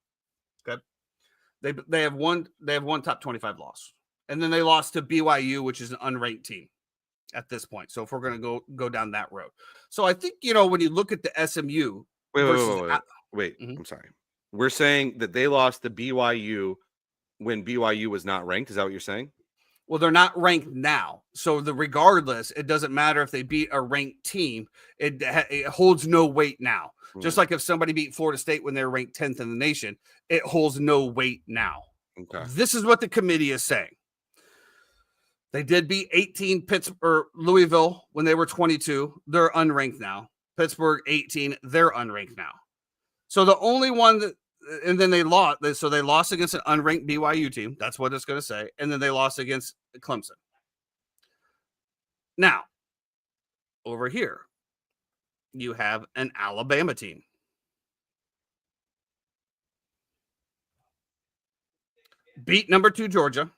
Okay. They have one top 25 loss. And then they lost to BYU, which is an unranked team at this point. So if we're going to go down that road. So I think, when you look at the SMU. Wait. I'm sorry. We're saying that they lost to BYU when BYU was not ranked. Is that what you're saying? Well, they're not ranked now. So regardless, it doesn't matter if they beat a ranked team. It holds no weight now. Just like if somebody beat Florida State when they're ranked 10th in the nation, it holds no weight now. Okay. This is what the committee is saying. They did beat 18 Pittsburgh or Louisville when they were 22. They're unranked now. Pittsburgh 18. They're unranked now. So the only one that, and then they lost. So they lost against an unranked BYU team. That's what it's going to say. And then they lost against Clemson. Now, over here, you have an Alabama team. Beat number 2 Georgia.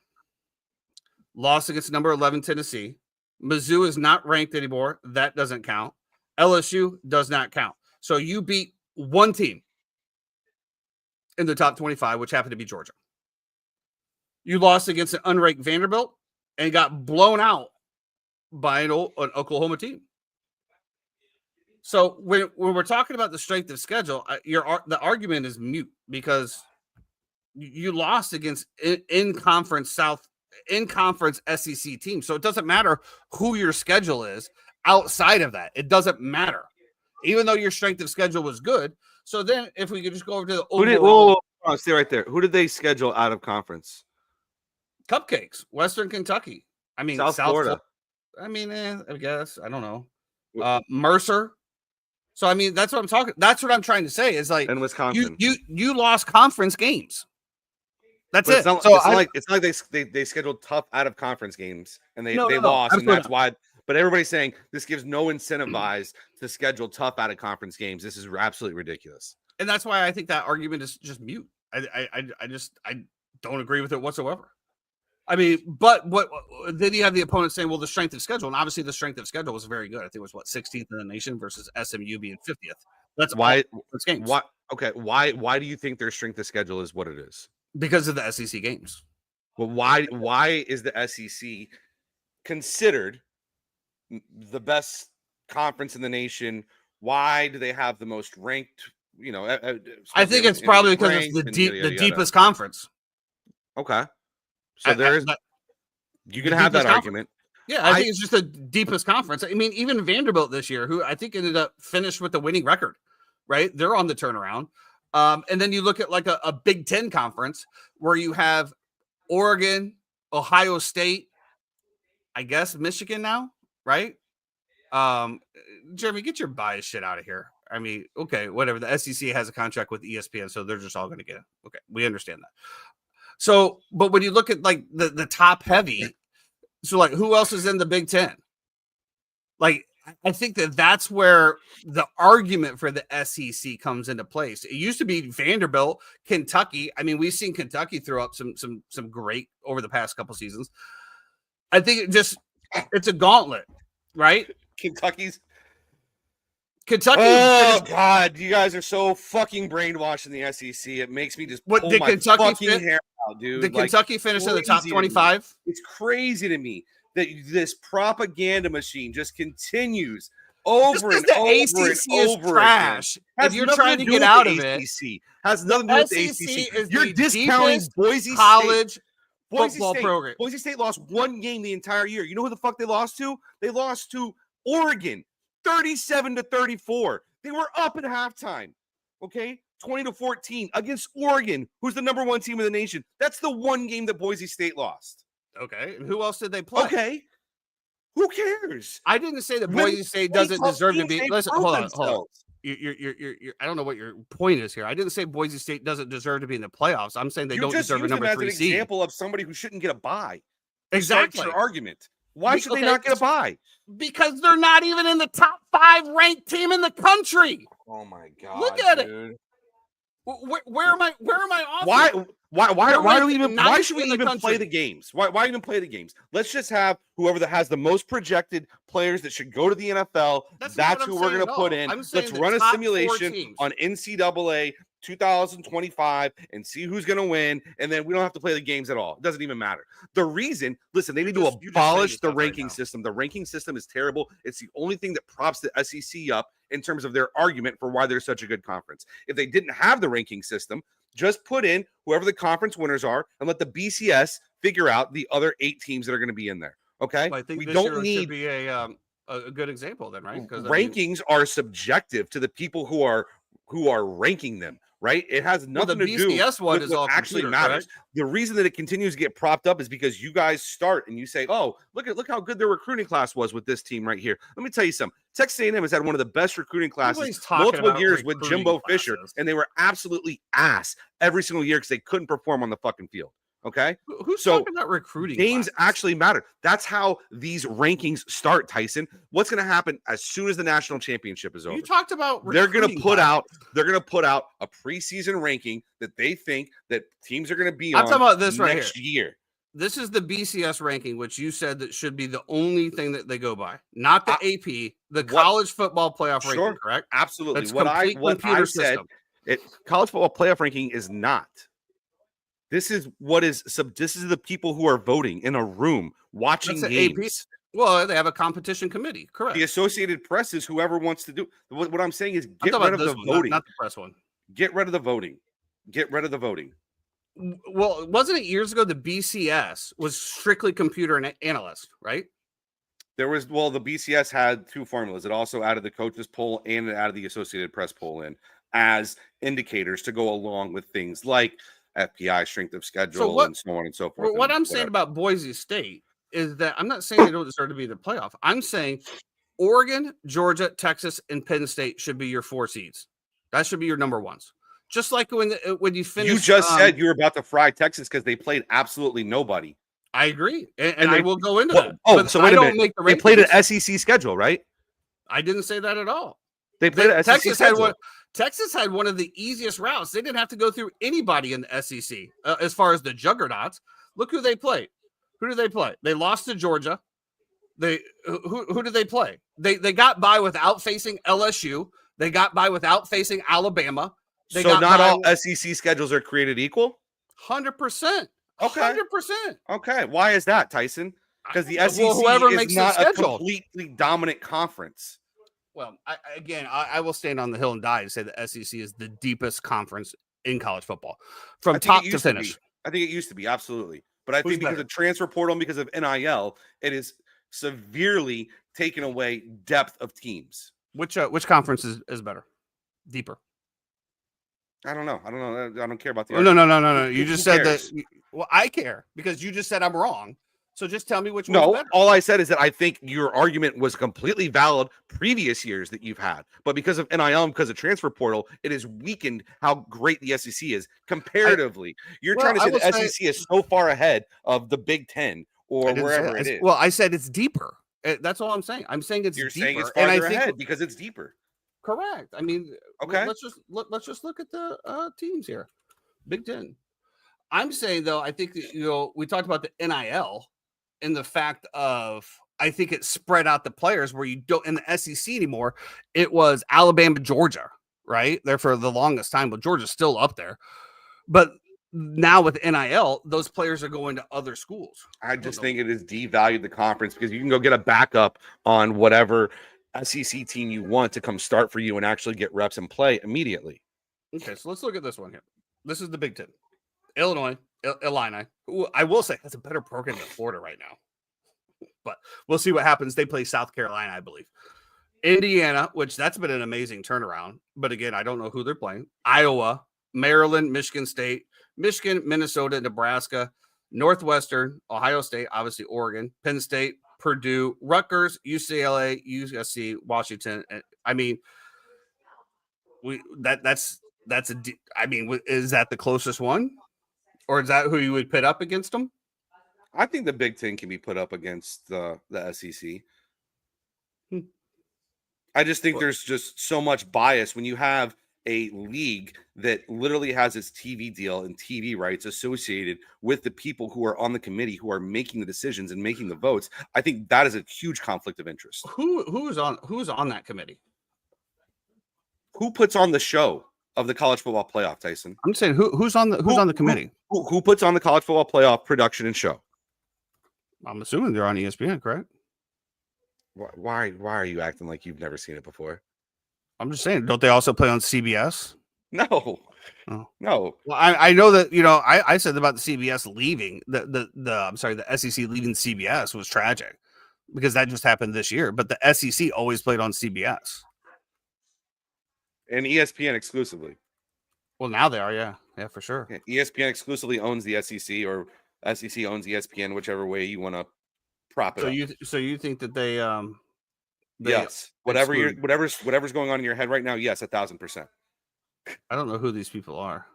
Lost against number 11 Tennessee. Mizzou is not ranked anymore. That doesn't count. LSU does not count. So you beat one team in the top 25, which happened to be Georgia. You lost against an unranked Vanderbilt and got blown out by an Oklahoma team. So when we're talking about the strength of schedule, the argument is mute because you lost against in conference SEC team. So it doesn't matter who your schedule is outside of that. It doesn't matter, even though your strength of schedule was good. So then if we could just go over to the overall. Stay right there. Who did they schedule out of conference? Cupcakes, Western Kentucky. I mean, South Florida. I mean, I guess. I don't know. Mercer. So, I mean, that's what I'm talking. That's what I'm trying to say is like, and Wisconsin. You lost conference games. That's it. It's not like they scheduled tough out of conference games and they lost, and that's why. But everybody's saying this gives no incentivize to schedule tough out of conference games. This is absolutely ridiculous, and that's why I think that argument is just mute. I don't agree with it whatsoever. I mean, but then you have the opponent saying, well, the strength of schedule, and obviously the strength of schedule was very good. I think it was 16th in the nation versus SMU being 50th. That's why. Games. Why? Okay. Why do you think their strength of schedule is what it is? Because of the SEC games. Well, why is the SEC considered the best conference in the nation? Why do they have the most ranked? I think it's probably because it's the deepest conference. Okay, so you can have that argument. Yeah, I think it's just the deepest conference. I mean, even Vanderbilt this year, who I think ended up finished with the winning record, right? They're on the turnaround. And then you look at like a Big Ten conference where you have Oregon, Ohio State, I guess Michigan now, right? Jeremy, get your bias shit out of here. I mean, okay, whatever. The SEC has a contract with ESPN, so they're just all going to get it. Okay, we understand that. So, but when you look at like the top heavy, so like who else is in the Big Ten? Like, I think that's where the argument for the SEC comes into place. It used to be Vanderbilt, Kentucky. I mean, we've seen Kentucky throw up some great over the past couple seasons. I think it's a gauntlet, right? Kentucky. Oh God, you guys are so fucking brainwashed in the SEC. It makes me just pull did my Kentucky fucking hair out, dude. Did Kentucky finish in the top 25? It's crazy to me that this propaganda machine just continues over and over ACC and over trash. If you're trying to get out of it, has nothing to do with the ACC. You're discounting Boise college football program. Boise State lost one game the entire year. You know who the fuck they lost to? They lost to Oregon, 37-34. They were up at halftime. Okay, 20-14 against Oregon, who's the number one team in the nation. That's the one game that Boise State lost. Okay, and who else did they play? Okay, who cares? I didn't say that Boise State doesn't deserve to be. Listen, hold on. You're I don't know what your point is here. I didn't say Boise State doesn't deserve to be in the playoffs. I'm saying they don't deserve a number 3 seed. An example of somebody who shouldn't get a bye. Exactly. Your argument. Why should they not get a bye? Because they're not even in the top 5 ranked team in the country. Oh my God! Look at dude. it. Where am I off? Why should we even play the games? Why even play the games? Let's just have whoever that has the most projected players that should go to the NFL. That's who we're going to put in. Let's run a simulation on NCAA 2025 and see who's going to win, and then we don't have to play the games at all. It doesn't even matter. The reason, listen, they need to abolish the ranking system. The ranking system is terrible. It's the only thing that props the SEC up in terms of their argument for why they're such a good conference. If they didn't have the ranking system, just put in whoever the conference winners are and let the BCS figure out the other 8 teams that are going to be in there. Okay, well, I think we don't need to be a good example then, right? Because rankings are subjective to the people who are ranking them. Right? It has nothing to do with what actually matters. Correct? The reason that it continues to get propped up is because you guys start and you say, "Oh, look how good their recruiting class was with this team right here." Let me tell you something. Texas A&M has had one of the best recruiting classes multiple years with Jimbo Fisher, and they were absolutely ass every single year because they couldn't perform on the fucking field. Okay, who's talking about recruiting? Games actually matter. That's how these rankings start, Tyson. What's going to happen as soon as the national championship is over? You talked about they're going to put out a preseason ranking that they think that teams are going to be on. I'm talking about this next year. This is the BCS ranking, which you said that should be the only thing that they go by, not the AP, the college football playoff ranking. Correct? Absolutely. That's what I said, college football playoff ranking is not. This is this is the people who are voting in a room watching games. Well, they have a competition committee, correct? The Associated Press is whoever wants to do. What I'm saying is get rid of the voting. Not the press one. Get rid of the voting. Get rid of the voting. Well, wasn't it years ago the BCS was strictly computer analyst, right? The BCS had 2 formulas. It also added the coaches poll and it added the Associated Press poll in as indicators to go along with things like FPI, strength of schedule, and so on and so forth. What I'm saying about Boise State is that I'm not saying they don't deserve to be in the playoff. I'm saying Oregon, Georgia, Texas, and Penn State should be your 4 seeds. That should be your number 1s. Just like when you finish. You just said you were about to fry Texas because they played absolutely nobody. I agree, and I will go into that. So wait a minute. They played an SEC schedule, right? I didn't say that at all. They played an SEC schedule. Texas had one of the easiest routes. They didn't have to go through anybody in the SEC as far as the juggernauts. Look who they played. Who did they play? They lost to Georgia. Who did they play? They got by without facing LSU. They got by without facing Alabama. So not all SEC schedules are created equal? 100%. Okay. 100%. Okay. Why is that, Tyson? Because the SEC is not a completely dominant conference. Well, I will stand on the hill and die to say the SEC is the deepest conference in college football from top to finish. I think it used to be, absolutely. But I think because of transfer portal and because of NIL, it is severely taken away depth of teams. Which conference is better, deeper? I don't know. I don't care about the. No. You just said that. Well, I care because you just said I'm wrong. So just tell me which one's better. All I said is that I think your argument was completely valid previous years that you've had, but because of NIL and because of transfer portal, it has weakened how great the SEC is comparatively. You're trying to say the SEC is so far ahead of the Big Ten or wherever it is. Well, I said it's deeper. That's all I'm saying. I'm saying it's You're deeper. Saying it's farther ahead because it's deeper. Correct. I mean, okay. Let's just look at the teams here. Big Ten. I'm saying though, I think that, we talked about the NIL and the fact of I think it spread out the players where you don't in the SEC anymore. It was Alabama, Georgia, right there for the longest time, but Georgia's still up there. But now with NIL, those players are going to other schools. I just think it has devalued the conference because you can go get a backup on whatever SEC team you want to come start for you and actually get reps and play immediately. Okay, so let's look at this one here. This is the Big Ten. Illinois, Illini. I will say that's a better program than Florida right now. But we'll see what happens. They play South Carolina, I believe. Indiana, which that's been an amazing turnaround. But again, I don't know who they're playing. Iowa, Maryland, Michigan State, Michigan, Minnesota, Nebraska, Northwestern, Ohio State, obviously Oregon, Penn State, Purdue, Rutgers, UCLA, USC, Washington. I mean, is that the closest one? Or is that who you would put up against them? I think the Big Ten can be put up against the SEC. I just think there's just so much bias when you have a league that literally has its TV deal and TV rights associated with the people who are on the committee who are making the decisions and making the votes. I think that is a huge conflict of interest. Who's on that committee? Who puts on the show of the college football playoff, Tyson? I'm saying who's on the committee? Who puts on the college football playoff production and show? I'm assuming they're on ESPN, correct? Why are you acting like you've never seen it before? I'm just saying, don't they also play on CBS? No. Oh. No. Well, I know that, I said about the CBS leaving the SEC leaving CBS was tragic because that just happened this year, but the SEC always played on CBS. And ESPN exclusively. Well, now they are, yeah, for sure. Yeah, ESPN exclusively owns the SEC, or SEC owns ESPN, whichever way you want to prop it up. So you think that they yes, whatever's going on in your head right now, yes, 1,000%. I don't know who these people are.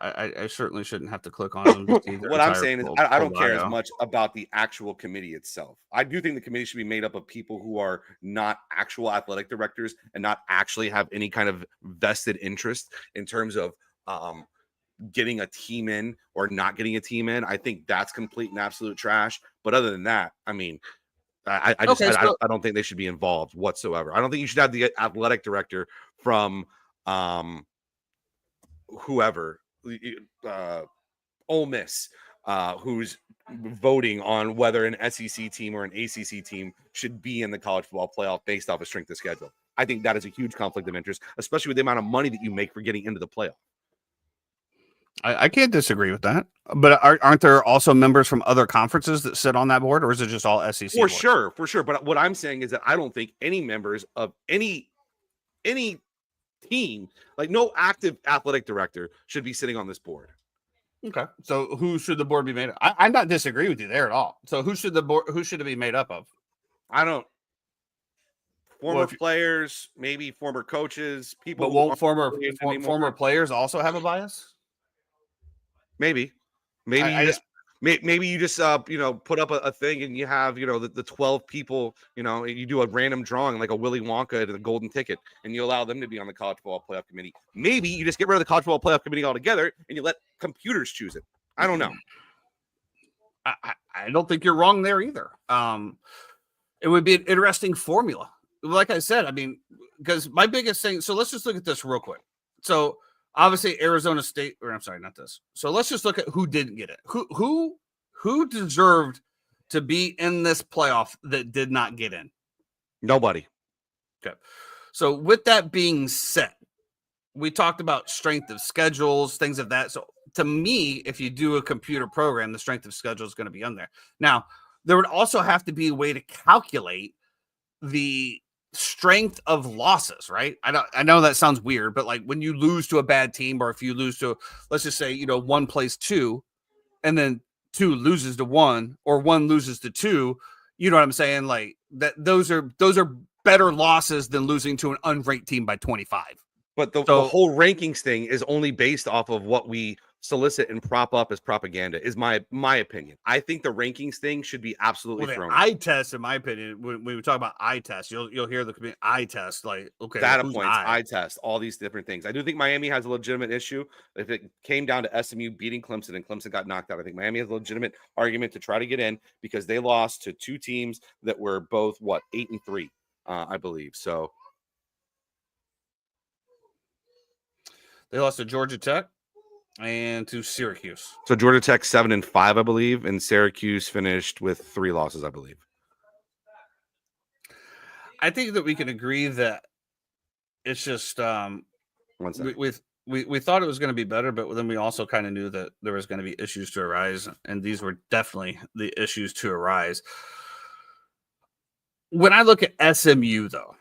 I certainly shouldn't have to click on them. What I'm saying is I don't care as much about the actual committee itself. I do think the committee should be made up of people who are not actual athletic directors and not actually have any kind of vested interest in terms of getting a team in or not getting a team in. I think that's complete and absolute trash. But other than that, I mean, I don't think they should be involved whatsoever. I don't think you should have the athletic director from whoever, Ole Miss, who's voting on whether an SEC team or an ACC team should be in the college football playoff based off of strength of schedule. I think that is a huge conflict of interest, especially with the amount of money that you make for getting into the playoff. I can't disagree with that, but aren't there also members from other conferences that sit on that board, or is it just all SEC? For sure. But what I'm saying is that I don't think any members of any team, like no active athletic director, should be sitting on this board. Okay, so who should the board be made of? I'm not disagreeing with you there at all. So who should it be made up of? I don't. Former players, maybe former coaches, people. But won't former players also have a bias? Maybe you just put up a thing and you have the 12 people, you do a random drawing like a Willy Wonka to the golden ticket and you allow them to be on the college football playoff committee. Maybe you just get rid of the college football playoff committee altogether and you let computers choose it. I don't know. I don't think you're wrong there either. It would be an interesting formula. Like I said, I mean, because my biggest thing, so let's just look at this real quick. So obviously Arizona State, or I'm sorry, not this. So let's just look at who didn't get it. Who deserved to be in this playoff that did not get in? Nobody. Okay. So with that being said, we talked about strength of schedules, things of that. So to me, if you do a computer program, the strength of schedule is going to be on there. Now, there would also have to be a way to calculate the strength of losses, right? I know that sounds weird, but like when you lose to a bad team, or if you lose to, let's just say, 1 plays 2 and then 2 loses to 1, or 1 loses to 2, you know what I'm saying? Like that, those are better losses than losing to an unranked team by 25. But the whole rankings thing is only based off of what we solicit and prop up as propaganda, is my opinion. I think the rankings thing should be absolutely thrown. Eye test, in my opinion, when we talk about eye test, you'll hear the community eye test, like, okay, data points, eye test, all these different things. I do think Miami has a legitimate issue. If it came down to SMU beating Clemson and Clemson got knocked out, I think Miami has a legitimate argument to try to get in, because they lost to 2 teams that were both 8-3, I believe. So they lost to Georgia Tech and to Syracuse. So Georgia Tech 7-5, I believe, and Syracuse finished with 3 losses, I believe. I think that we can agree that it's just we thought it was going to be better, but then we also kind of knew that there was going to be issues to arise, and these were definitely the issues to arise. When I look at SMU, though,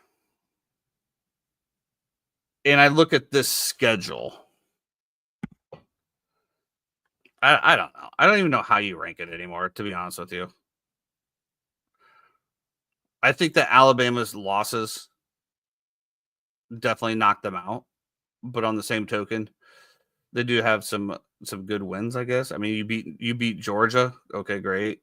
and I look at this schedule, I don't know. I don't even know how you rank it anymore, to be honest with you. I think that Alabama's losses definitely knocked them out. But on the same token, they do have some good wins, I guess. I mean, you beat Georgia. Okay, great.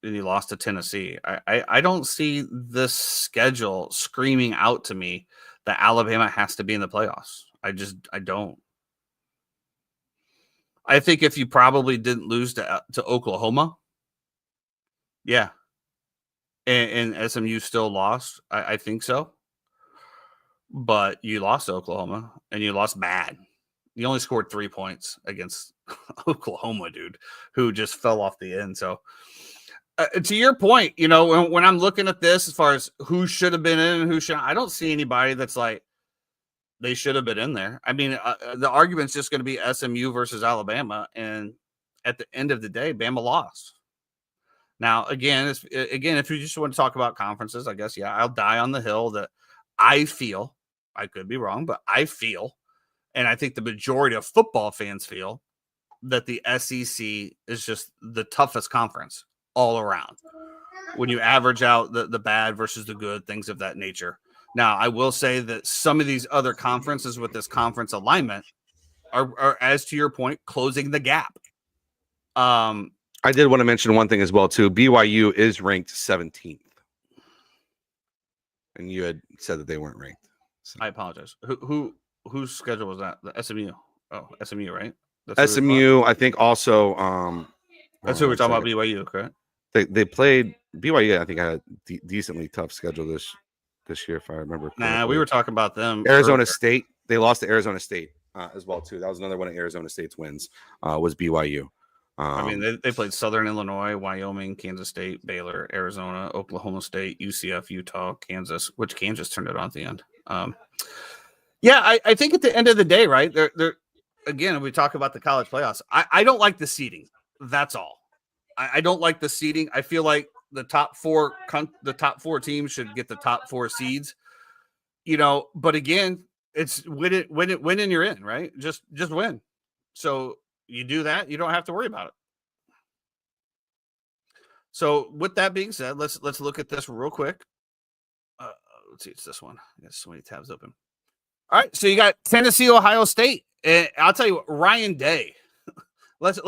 And you lost to Tennessee. I don't see this schedule screaming out to me that Alabama has to be in the playoffs. I don't. I think if you probably didn't lose to Oklahoma, yeah, and SMU still lost, I think so. But you lost to Oklahoma, and you lost bad. You only scored 3 points against Oklahoma, dude, who just fell off the end. So, to your point, when I'm looking at this, as far as who should have been in and who should, I don't see anybody that's like, they should have been in there. I mean, the argument's just going to be SMU versus Alabama, and at the end of the day, Bama lost. Now, again, if you just want to talk about conferences, I guess, yeah, I'll die on the hill that I feel, I could be wrong, but I feel, and I think the majority of football fans feel, that the SEC is just the toughest conference all around. When you average out the bad versus the good, things of that nature. Now, I will say that some of these other conferences with this conference alignment are, as to your point, closing the gap. I did want to mention one thing as well, too. BYU is ranked 17th. And you had said that they weren't ranked. So. I apologize. Whose schedule was that? The SMU. Oh, SMU, right? That's SMU, I think also. That's who we're talking about, BYU, correct? They played BYU, I think, had a decently tough schedule this year, if I remember correctly. Nah, we were talking about them. Arizona State. They lost to Arizona State as well, too. That was another one of Arizona State's wins, was BYU. I mean, they played Southern Illinois, Wyoming, Kansas State, Baylor, Arizona, Oklahoma State, UCF, Utah, Kansas, which Kansas turned it on at the end. Yeah, I think at the end of the day, right, they're again, we talk about the college playoffs. I don't like the seeding. That's all. I don't like the seeding. I feel like the top four teams should get the top 4 seeds. But again, it's win and you're in, right? Just win. So you do that, you don't have to worry about it. So with that being said, let's look at this real quick. Let's see, it's this one. I got so many tabs open. All right, so you got Tennessee, Ohio State, and I'll tell you what, Ryan Day. Let's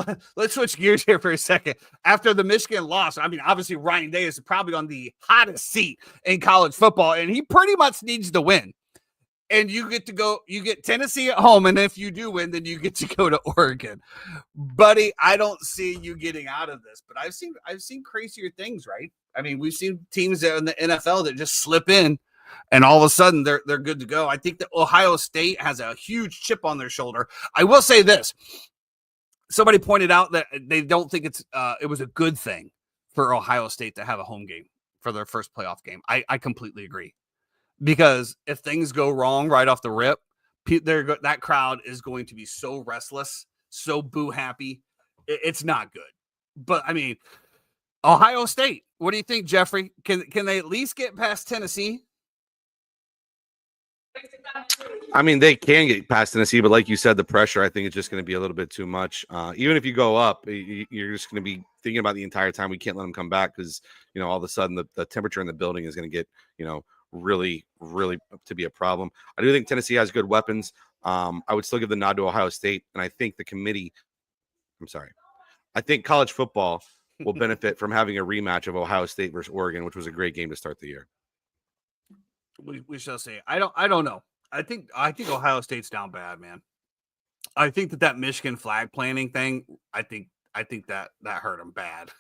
switch gears here for a second. After the Michigan loss, I mean, obviously Ryan Day is probably on the hottest seat in college football, and he pretty much needs to win. And you get Tennessee at home, and if you do win, then you get to go to Oregon. Buddy, I don't see you getting out of this, but I've seen crazier things, right? I mean, we've seen teams in the NFL that just slip in, and all of a sudden they're good to go. I think that Ohio State has a huge chip on their shoulder. I will say this. Somebody pointed out that they don't think it was a good thing for Ohio State to have a home game for their first playoff game. I completely agree. Because if things go wrong right off the rip, that crowd is going to be so restless, so boo happy. It's not good. But I mean, Ohio State. What do you think, Jeffrey? Can they at least get past Tennessee? I mean, they can get past Tennessee, but like you said, the pressure, I think, is just going to be a little bit too much. Even if you go up, you're just going to be thinking about the entire time. We can't let them come back because, all of a sudden the temperature in the building is going to get, really, really to be a problem. I do think Tennessee has good weapons. I would still give the nod to Ohio State. And I think I think college football will benefit from having a rematch of Ohio State versus Oregon, which was a great game to start the year. We shall see. I don't know. I think Ohio State's down bad, man. I think that Michigan flag planting thing, I think that hurt them bad.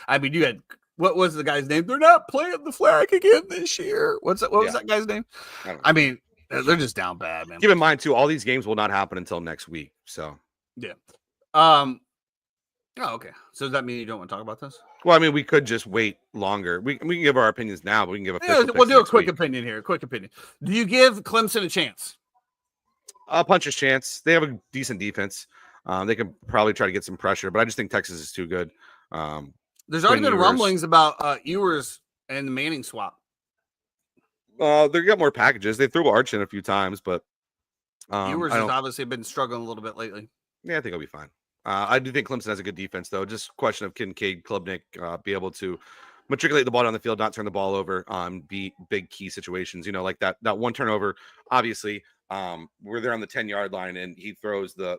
I mean, you had, what was the guy's name? They're not playing the flag again this year. What was that guy's name? I mean, they're just down bad, man. Keep in mind too, all these games will not happen until next week. So yeah. Oh, okay. So does that mean you don't want to talk about this? Well, I mean, we could just wait longer. We can give our opinions now, but we can give we'll do a quick opinion here. Quick opinion. Do you give Clemson a chance? A puncher's chance. They have a decent defense. They could probably try to get some pressure, but I just think Texas is too good. There's already been rumblings about Ewers and the Manning swap. They got more packages. They threw Arch in a few times, but Ewers has obviously been struggling a little bit lately. Yeah, I think he'll be fine. I do think Clemson has a good defense, though. Just a question of Kincaid, Klubnik be able to matriculate the ball down the field, not turn the ball over, be big key situations. Like that one turnover. Obviously, we're there on the 10-yard line, and he throws a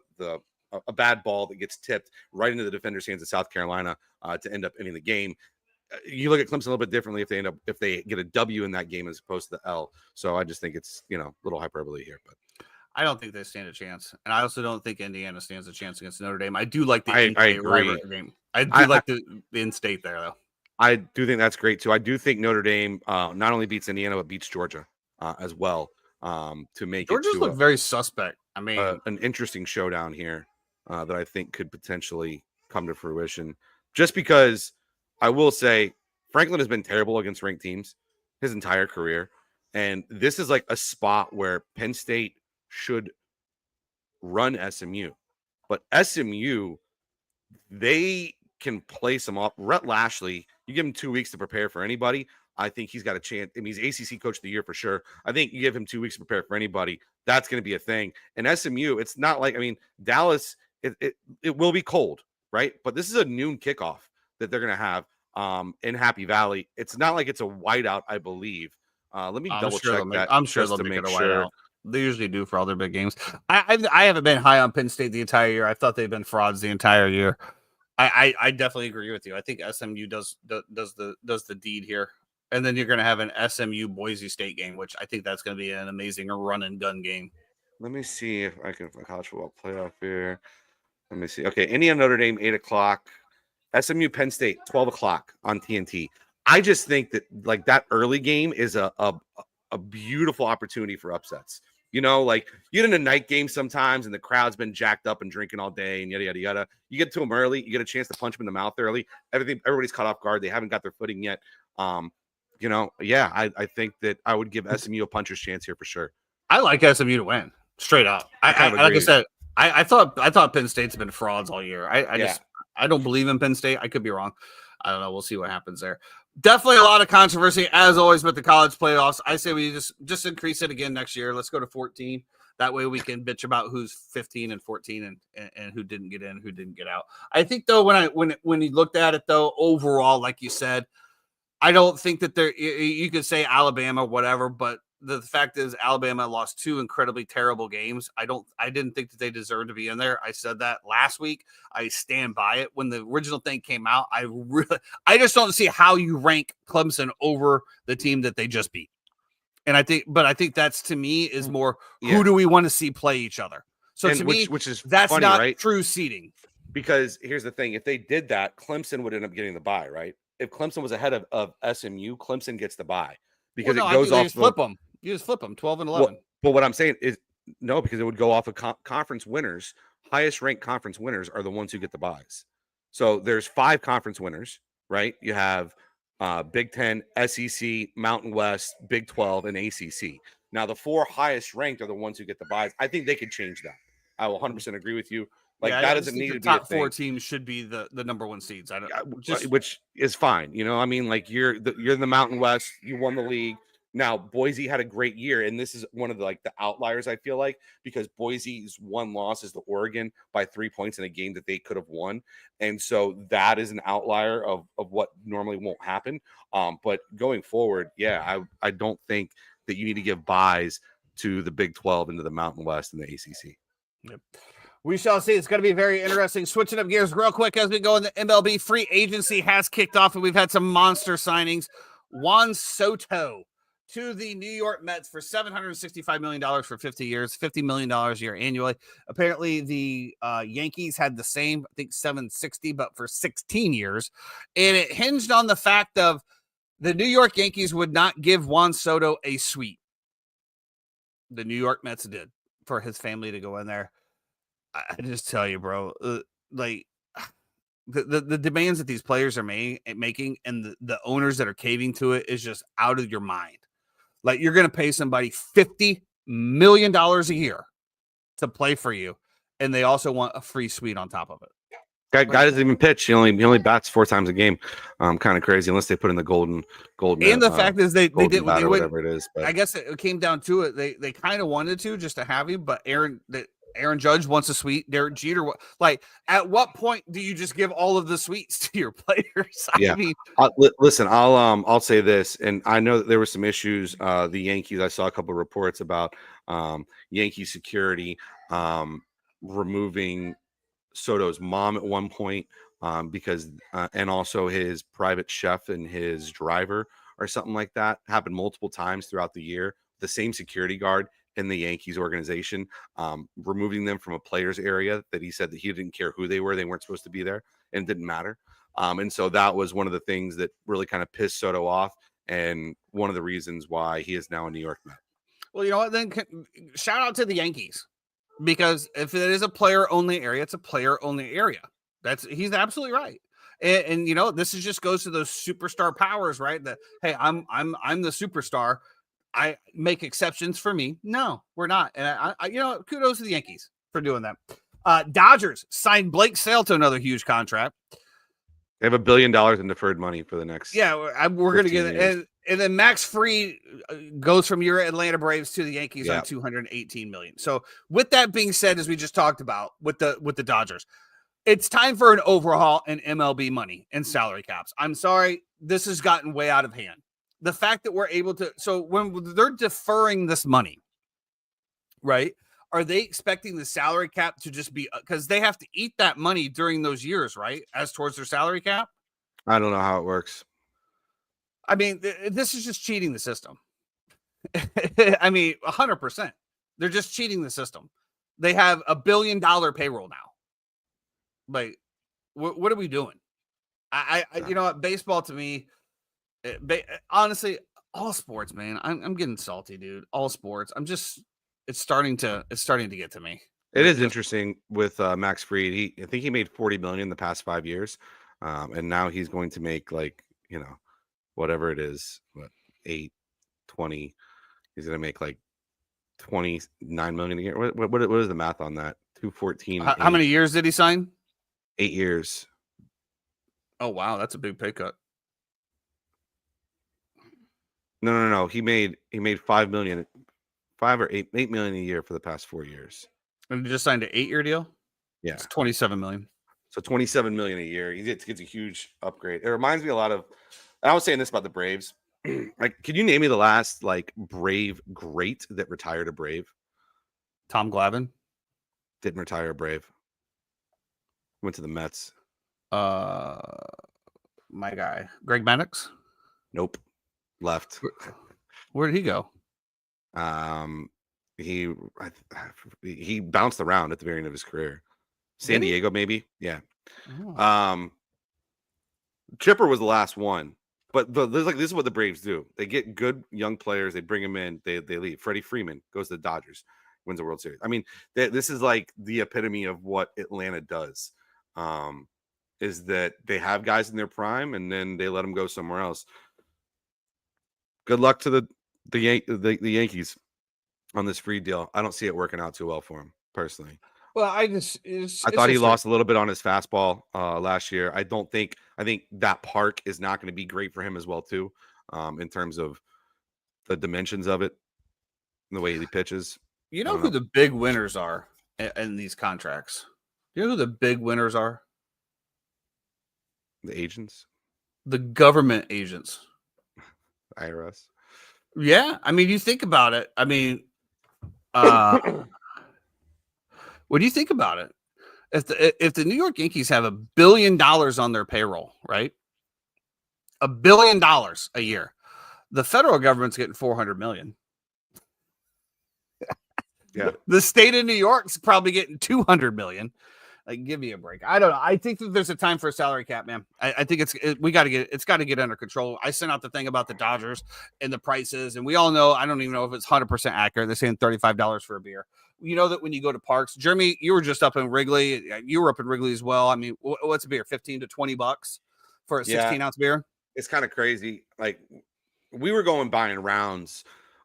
bad ball that gets tipped right into the defender's hands of South Carolina to end up ending the game. You look at Clemson a little bit differently if they get a W in that game as opposed to the L. So I just think it's a little hyperbole here, but. I don't think they stand a chance, and I also don't think Indiana stands a chance against Notre Dame. I do like the in-state rivalry game. I do like the in-state there, though. I do think that's great too. I do think Notre Dame not only beats Indiana but beats Georgia as well to make Georgia's look very suspect. I mean, an interesting showdown here that I think could potentially come to fruition. Just because I will say Franklin has been terrible against ranked teams his entire career, and this is like a spot where Penn State should run SMU, but SMU, they can play some off. Rhett Lashley, you give him 2 weeks to prepare for anybody. I think he's got a chance. I mean, he's ACC coach of the year for sure. I think you give him 2 weeks to prepare for anybody. That's going to be a thing. And SMU, it's not like, Dallas, it will be cold, right? But this is a noon kickoff that they're going to have in Happy Valley. It's not like it's a whiteout, I believe. Let me double check that. I'm sure they'll make it a whiteout. They usually do for all their big games. I haven't been high on Penn State the entire year. I thought they've been frauds the entire year. I definitely agree with you. I think SMU does the deed here, and then you're going to have an SMU Boise State game, which I think that's going to be an amazing run and gun game. Let me see if I can college football playoff here. Let me see. Okay, Indiana Notre Dame 8:00, SMU Penn State 12:00 on TNT. I just think that like that early game is a beautiful opportunity for upsets. Like you get in a night game sometimes and the crowd's been jacked up and drinking all day and yada, yada, yada. You get to them early. You get a chance to punch them in the mouth early. Everybody's caught off guard. They haven't got their footing yet. I think that I would give SMU a puncher's chance here for sure. I like SMU to win straight up. Like I said, I thought Penn State's been frauds all year. I don't believe in Penn State. I could be wrong. I don't know. We'll see what happens there. Definitely a lot of controversy, as always, with the college playoffs. I say we just increase it again next year. Let's go to 14. That way we can bitch about who's 15 and 14 and who didn't get in, who didn't get out. I think, though, when you looked at it, though, overall, like you said, I don't think that you could say Alabama, whatever, but the fact is Alabama lost 2 incredibly terrible games. I didn't think that they deserved to be in there. I said that last week. I stand by it. When the original thing came out, I just don't see how you rank Clemson over the team that they just beat. And I think that's, to me, is more who do we want to see play each other? So to me, that's funny, not right? True seeding. Because here's the thing. If they did that, Clemson would end up getting the bye, right? If Clemson was ahead of SMU, Clemson gets the bye. Because it goes off. You just flip them 12 and 11. But what I'm saying is no, because it would go off of conference winners. Highest ranked conference winners are the ones who get the buys. So there's 5 conference winners, right? You have Big 10, SEC, Mountain West, Big 12, and ACC. Now the 4 highest ranked are the ones who get the buys. I think they could change that. I will 100% agree with you. Like that doesn't need to be top 4 teams should be the number 1 seeds. I don't which is fine. I mean, like you're in the Mountain West, you won the league. Now Boise had a great year, and this is one of the outliers I feel like, because Boise's one loss is to Oregon by 3 points in a game that they could have won, and so that is an outlier of what normally won't happen. But going forward, yeah, I don't think that you need to give buys to the Big 12 into the Mountain West and the ACC. Yep. We shall see. It's going to be very interesting. Switching up gears real quick as we go in the MLB, free agency has kicked off, and we've had some monster signings. Juan Soto to the New York Mets for $765 million for 50 years, $50 million a year annually. Apparently, the Yankees had the same, I think, $760, but for 16 years. And it hinged on the fact of the New York Yankees would not give Juan Soto a suite. The New York Mets did, for his family to go in there. I just tell you, bro, like the demands that these players are making and the owners that are caving to it is just out of your mind. Like, you're going to pay somebody $50 million a year to play for you, and they also want a free suite on top of it. Guy doesn't even pitch. He only bats 4 times a game. Kind of crazy, unless they put in the golden. And the fact is they did whatever it is. But I guess it came down to it. They kind of wanted to just to have him, but Aaron Judge wants a suite. Derek Jeter, like, at what point do you just give all of the suites to your players? Yeah. I mean, listen, I'll say this, and I know that there were some issues. The Yankees, I saw a couple of reports about Yankee security removing Soto's mom at one point because and also his private chef and his driver or something like that. Happened multiple times throughout the year. The same security guard in the Yankees organization, removing them from a player's area that he said that he didn't care who they were. They weren't supposed to be there, and it didn't matter. And so that was one of the things that really kind of pissed Soto off, and one of the reasons why he is now a New York Met. Well, you know what? Then shout out to the Yankees, because if it is a player-only area, it's a player-only area. He's absolutely right. And you know, this just goes to those superstar powers, right? That, hey, I'm the superstar. I make exceptions for me. No, we're not. And I kudos to the Yankees for doing that. Dodgers signed Blake Snell to another huge contract. They have $1 billion in deferred money for the next. Yeah, we're going to get it. And then Max Fried goes from your Atlanta Braves to the Yankees on $218 million. So with that being said, as we just talked about with the Dodgers, it's time for an overhaul in MLB money and salary caps. I'm sorry, this has gotten way out of hand. The fact that we're able to, so when they're deferring this money, right? Are they expecting the salary cap to just be, because they have to eat that money during those years, right? As towards their salary cap? I don't know how it works. I mean, this is just cheating the system. I mean, 100%. They're just cheating the system. They have $1 billion payroll now. Like, what are we doing? I you know what? Baseball to me, honestly, all sports, man. I'm getting salty, dude. All sports. It's starting to get to me. It is interesting with Max Fried. I think he made $40 million in the past 5 years, and now he's going to make, like, you know, whatever it is, 8, 20. He's going to make like $29 million a year. What is the math on that? 214. How many years did he sign? 8 years. Oh wow, that's a big pay cut. No. He made $5 million, 5 or 8 million a year for the past 4 years. And he just signed an 8-year deal. Yeah, it's $27 million. So $27 million a year. He gets a huge upgrade. It reminds me a lot of. And I was saying this about the Braves. Like, can you name me the last like Brave great that retired a Brave? Tom Glavine didn't retire a Brave. Went to the Mets. My guy, Greg Maddux. Nope. Left. Where did he go? He bounced around at the very end of his career. San Diego, maybe. Yeah. Oh. Chipper was the last one, but this is what the Braves do. They get good young players. They bring them in. They leave. Freddie Freeman goes to the Dodgers, wins the World Series. I mean, this is like the epitome of what Atlanta does. Is that they have guys in their prime and then they let them go somewhere else. Good luck to the Yankees on this free deal. I don't see it working out too well for them personally. Well, I thought he lost a little bit on his fastball last year. I think that park is not going to be great for him as well too, in terms of the dimensions of it, and the way he pitches. You know who the big winners are in these contracts? You know who the big winners are? The agents, the government agents, IRS. Yeah, I mean, you think about it. I mean, what do you think about it? If the New York Yankees have $1 billion on their payroll, right? $1 billion a year, the federal government's getting $400 million. Yeah, the state of New York's probably getting $200 million. Like, give me a break. I don't know. I think that there's a time for a salary cap, man. I think it's got to get under control. I sent out the thing about the Dodgers and the prices, and we all know. I don't even know if it's 100% accurate. They're saying $35 for a beer. You know that when you go to parks, Jeremy, you were just up in Wrigley. You were up in Wrigley as well. I mean, what's a beer? $15 to $20 for a 16-ounce beer. It's kind of crazy. Like, we were buying rounds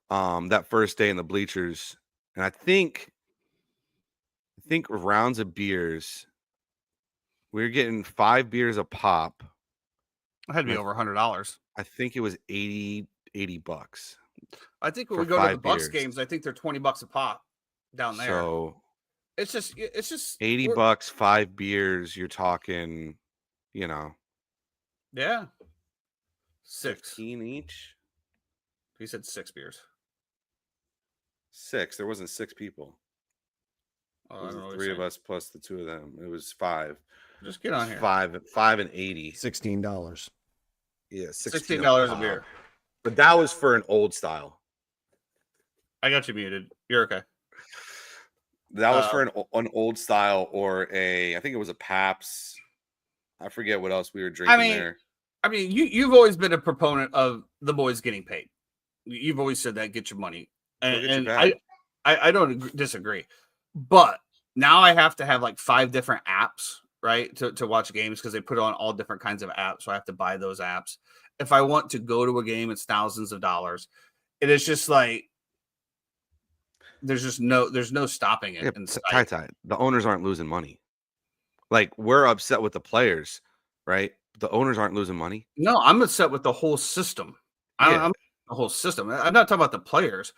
that first day in the bleachers, and I think rounds of beers, we were getting 5 beers a pop. It had to be over $100. I think it was $80. I think when we go to the Bucks games, I think they're $20 a pop down there. So it's just $80, 5 beers. You're talking, yeah, 6 15 each. He said 6 beers. 6. There wasn't 6 people. Oh, it was 3 of us plus the 2 of them. It was 5. Just get on here. 5 and $80. $16. Yeah, $16 a beer. But that was for an old style. I got you muted. You're okay. That was for an old style, or I think it was a Pabst. I forget what else we were drinking there. I mean, you've always been a proponent of the boys getting paid. You've always said that, get your money. And I don't disagree. But now I have to have like 5 different apps, right, to watch games, because they put on all different kinds of apps. So I have to buy those apps. If I want to go to a game, it's thousands of dollars. It is just like there's no stopping it. Ty, the owners aren't losing money. Like, we're upset with the players, right? The owners aren't losing money. No, I'm upset with the whole system. I'm the whole system. I'm not talking about the players.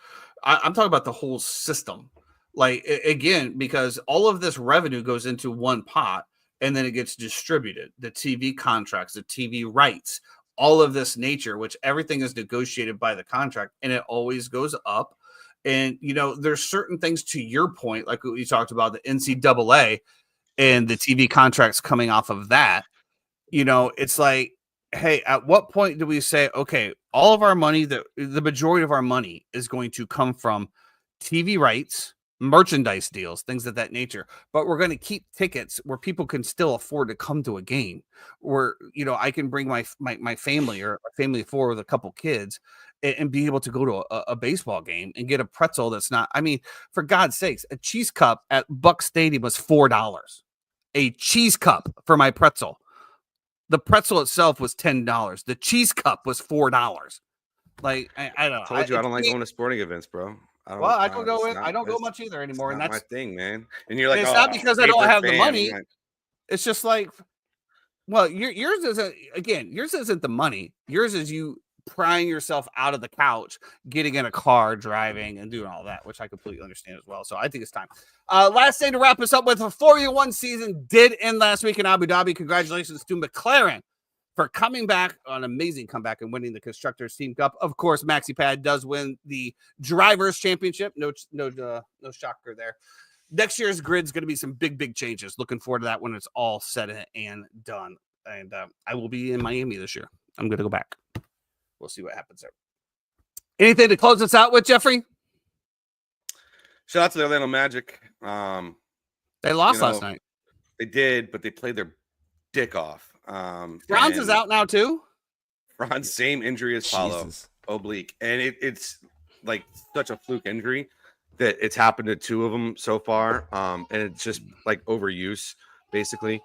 I'm talking about the whole system. Like, again, because all of this revenue goes into one pot and then it gets distributed. The TV contracts, the TV rights, all of this nature, which everything is negotiated by the contract, and it always goes up. And, there's certain things, to your point, like what you talked about, the NCAA and the TV contracts coming off of that. It's like, hey, at what point do we say, okay, all of our money, the majority of our money is going to come from TV rights, merchandise deals, things of that nature, but we're going to keep tickets where people can still afford to come to a game, where I can bring my family, or a family of 4 with a couple kids, and be able to go to a baseball game and get a pretzel that's not, I mean, for God's sakes, a cheese cup at Buck Stadium was $4. A cheese cup for my pretzel. The pretzel itself was $10. The cheese cup was $4. Like, I don't know. I don't like going to sporting events, bro. I don't go much either anymore, and that's my thing, man. And you're like, it's not because I don't have the money. It's just like, well, yours isn't the money. Yours is you prying yourself out of the couch, getting in a car, driving, and doing all that, which I completely understand as well. So I think it's time. Last thing to wrap us up with: a Formula One season did end last week in Abu Dhabi. Congratulations to McLaren for coming back, an amazing comeback, and winning the Constructors Team Cup. Of course, MaxiPad does win the Drivers' Championship. No shocker there. Next year's grid is going to be some big changes. Looking forward to that when it's all said and done. And I will be in Miami this year. I'm going to go back. We'll see what happens there. Anything to close us out with, Jeffrey? Shout out to the Orlando Magic. They lost last night. They did, but they played their dick off. Franz is out now too. Franz, same injury as Paulo, oblique, and it's like such a fluke injury that it's happened to 2 of them so far. And it's just like overuse, basically.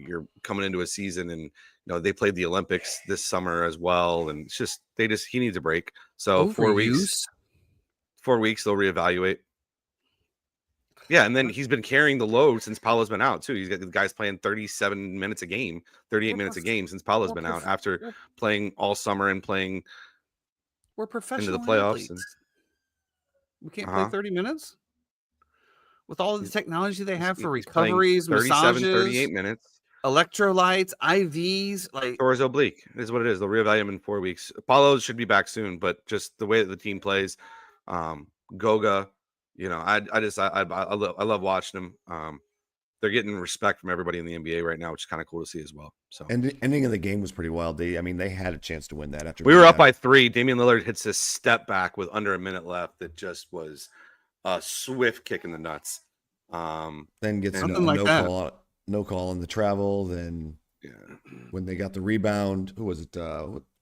You're coming into a season, and they played the Olympics this summer as well, and it's just he needs a break. So overuse? 4 weeks they'll reevaluate. Yeah, and then he's been carrying the load since Paolo's been out too. He's got the guys playing 37 minutes a game, 38 minutes a game since Paolo's been out after playing all summer and playing. We're professional into the playoffs. athletes. And we can't play 30 minutes with all of the technology they have for recoveries, 37, massages, 38 minutes, electrolytes, IVs. Like Thor's oblique is what it is. They'll reevaluate him in 4 weeks. Apollo should be back soon, but just the way that the team plays, Goga, you know, I love watching them. They're getting respect from everybody in the NBA right now, which is kind of cool to see as well. So, and the ending of the game was pretty wild. They had a chance to win that after we were up by 3. Damian Lillard hits this step back with under a minute left that just was a swift kick in the nuts. Then gets no call on the travel. Then when they got the rebound, who was it?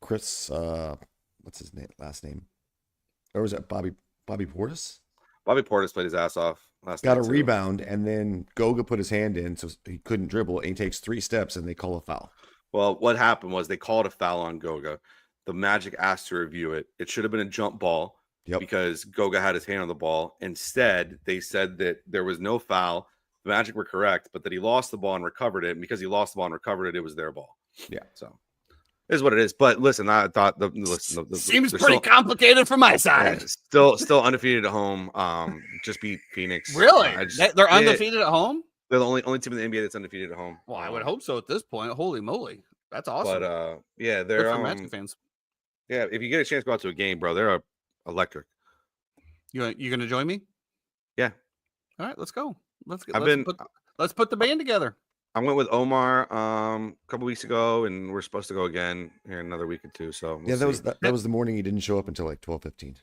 Chris, what's his last name? Or was that Bobby Portis? Bobby Portis played his ass off last night. Got a rebound, and then Goga put his hand in, so he couldn't dribble. And he takes 3 steps, and they call a foul. Well, what happened was they called a foul on Goga. The Magic asked to review it. It should have been a jump ball because Goga had his hand on the ball. Instead, they said that there was no foul. The Magic were correct, but that he lost the ball and recovered it. And because he lost the ball and recovered it, it was their ball. Yeah. So is what it is. But listen, I thought the seems pretty complicated from my side. Yeah, still undefeated at home. Just beat Phoenix. Really? They're undefeated at home? They're the only team in the NBA that's undefeated at home. Well, I would hope so at this point. Holy moly. That's awesome. But yeah, they're Magic fans. Yeah, if you get a chance to go out to a game, bro, they're electric. You gonna join me? Yeah. All right, let's go. Let's put the band together. I went with Omar a couple weeks ago, and we're supposed to go again here in another week or two. So that was the morning he didn't show up until like 12:15.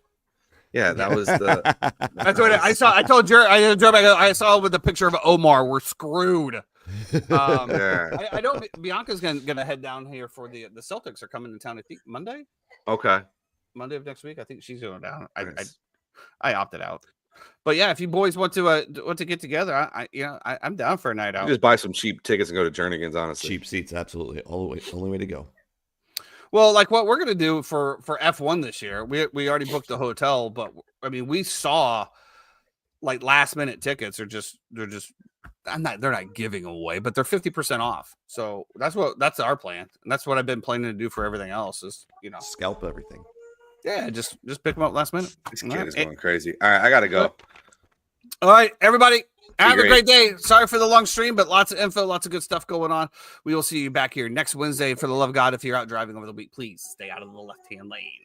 Yeah, that was the. That's what I saw. I told Jerry. I saw with the picture of Omar. We're screwed. I know Bianca's gonna head down here for the Celtics are coming to town. I think Monday. Okay. Monday of next week. I think she's going down. Nice. I opted out. But yeah, if you boys want to get together, I'm down for a night out. Just buy some cheap tickets and go to Jernigan's. Honestly, cheap seats, absolutely, only way to go. Well, like what we're gonna do for F1 this year, we already booked the hotel, but I mean we saw like last minute tickets they're not giving away, but they're 50% off. So that's our plan, and that's what I've been planning to do for everything else is scalp everything. Yeah, just pick them up last minute. This kid is going crazy. All right, I gotta go. All right, everybody. Have a great day. Sorry for the long stream, but lots of info, lots of good stuff going on. We will see you back here next Wednesday. For the love of God, if you're out driving over the week, please stay out of the left-hand lane.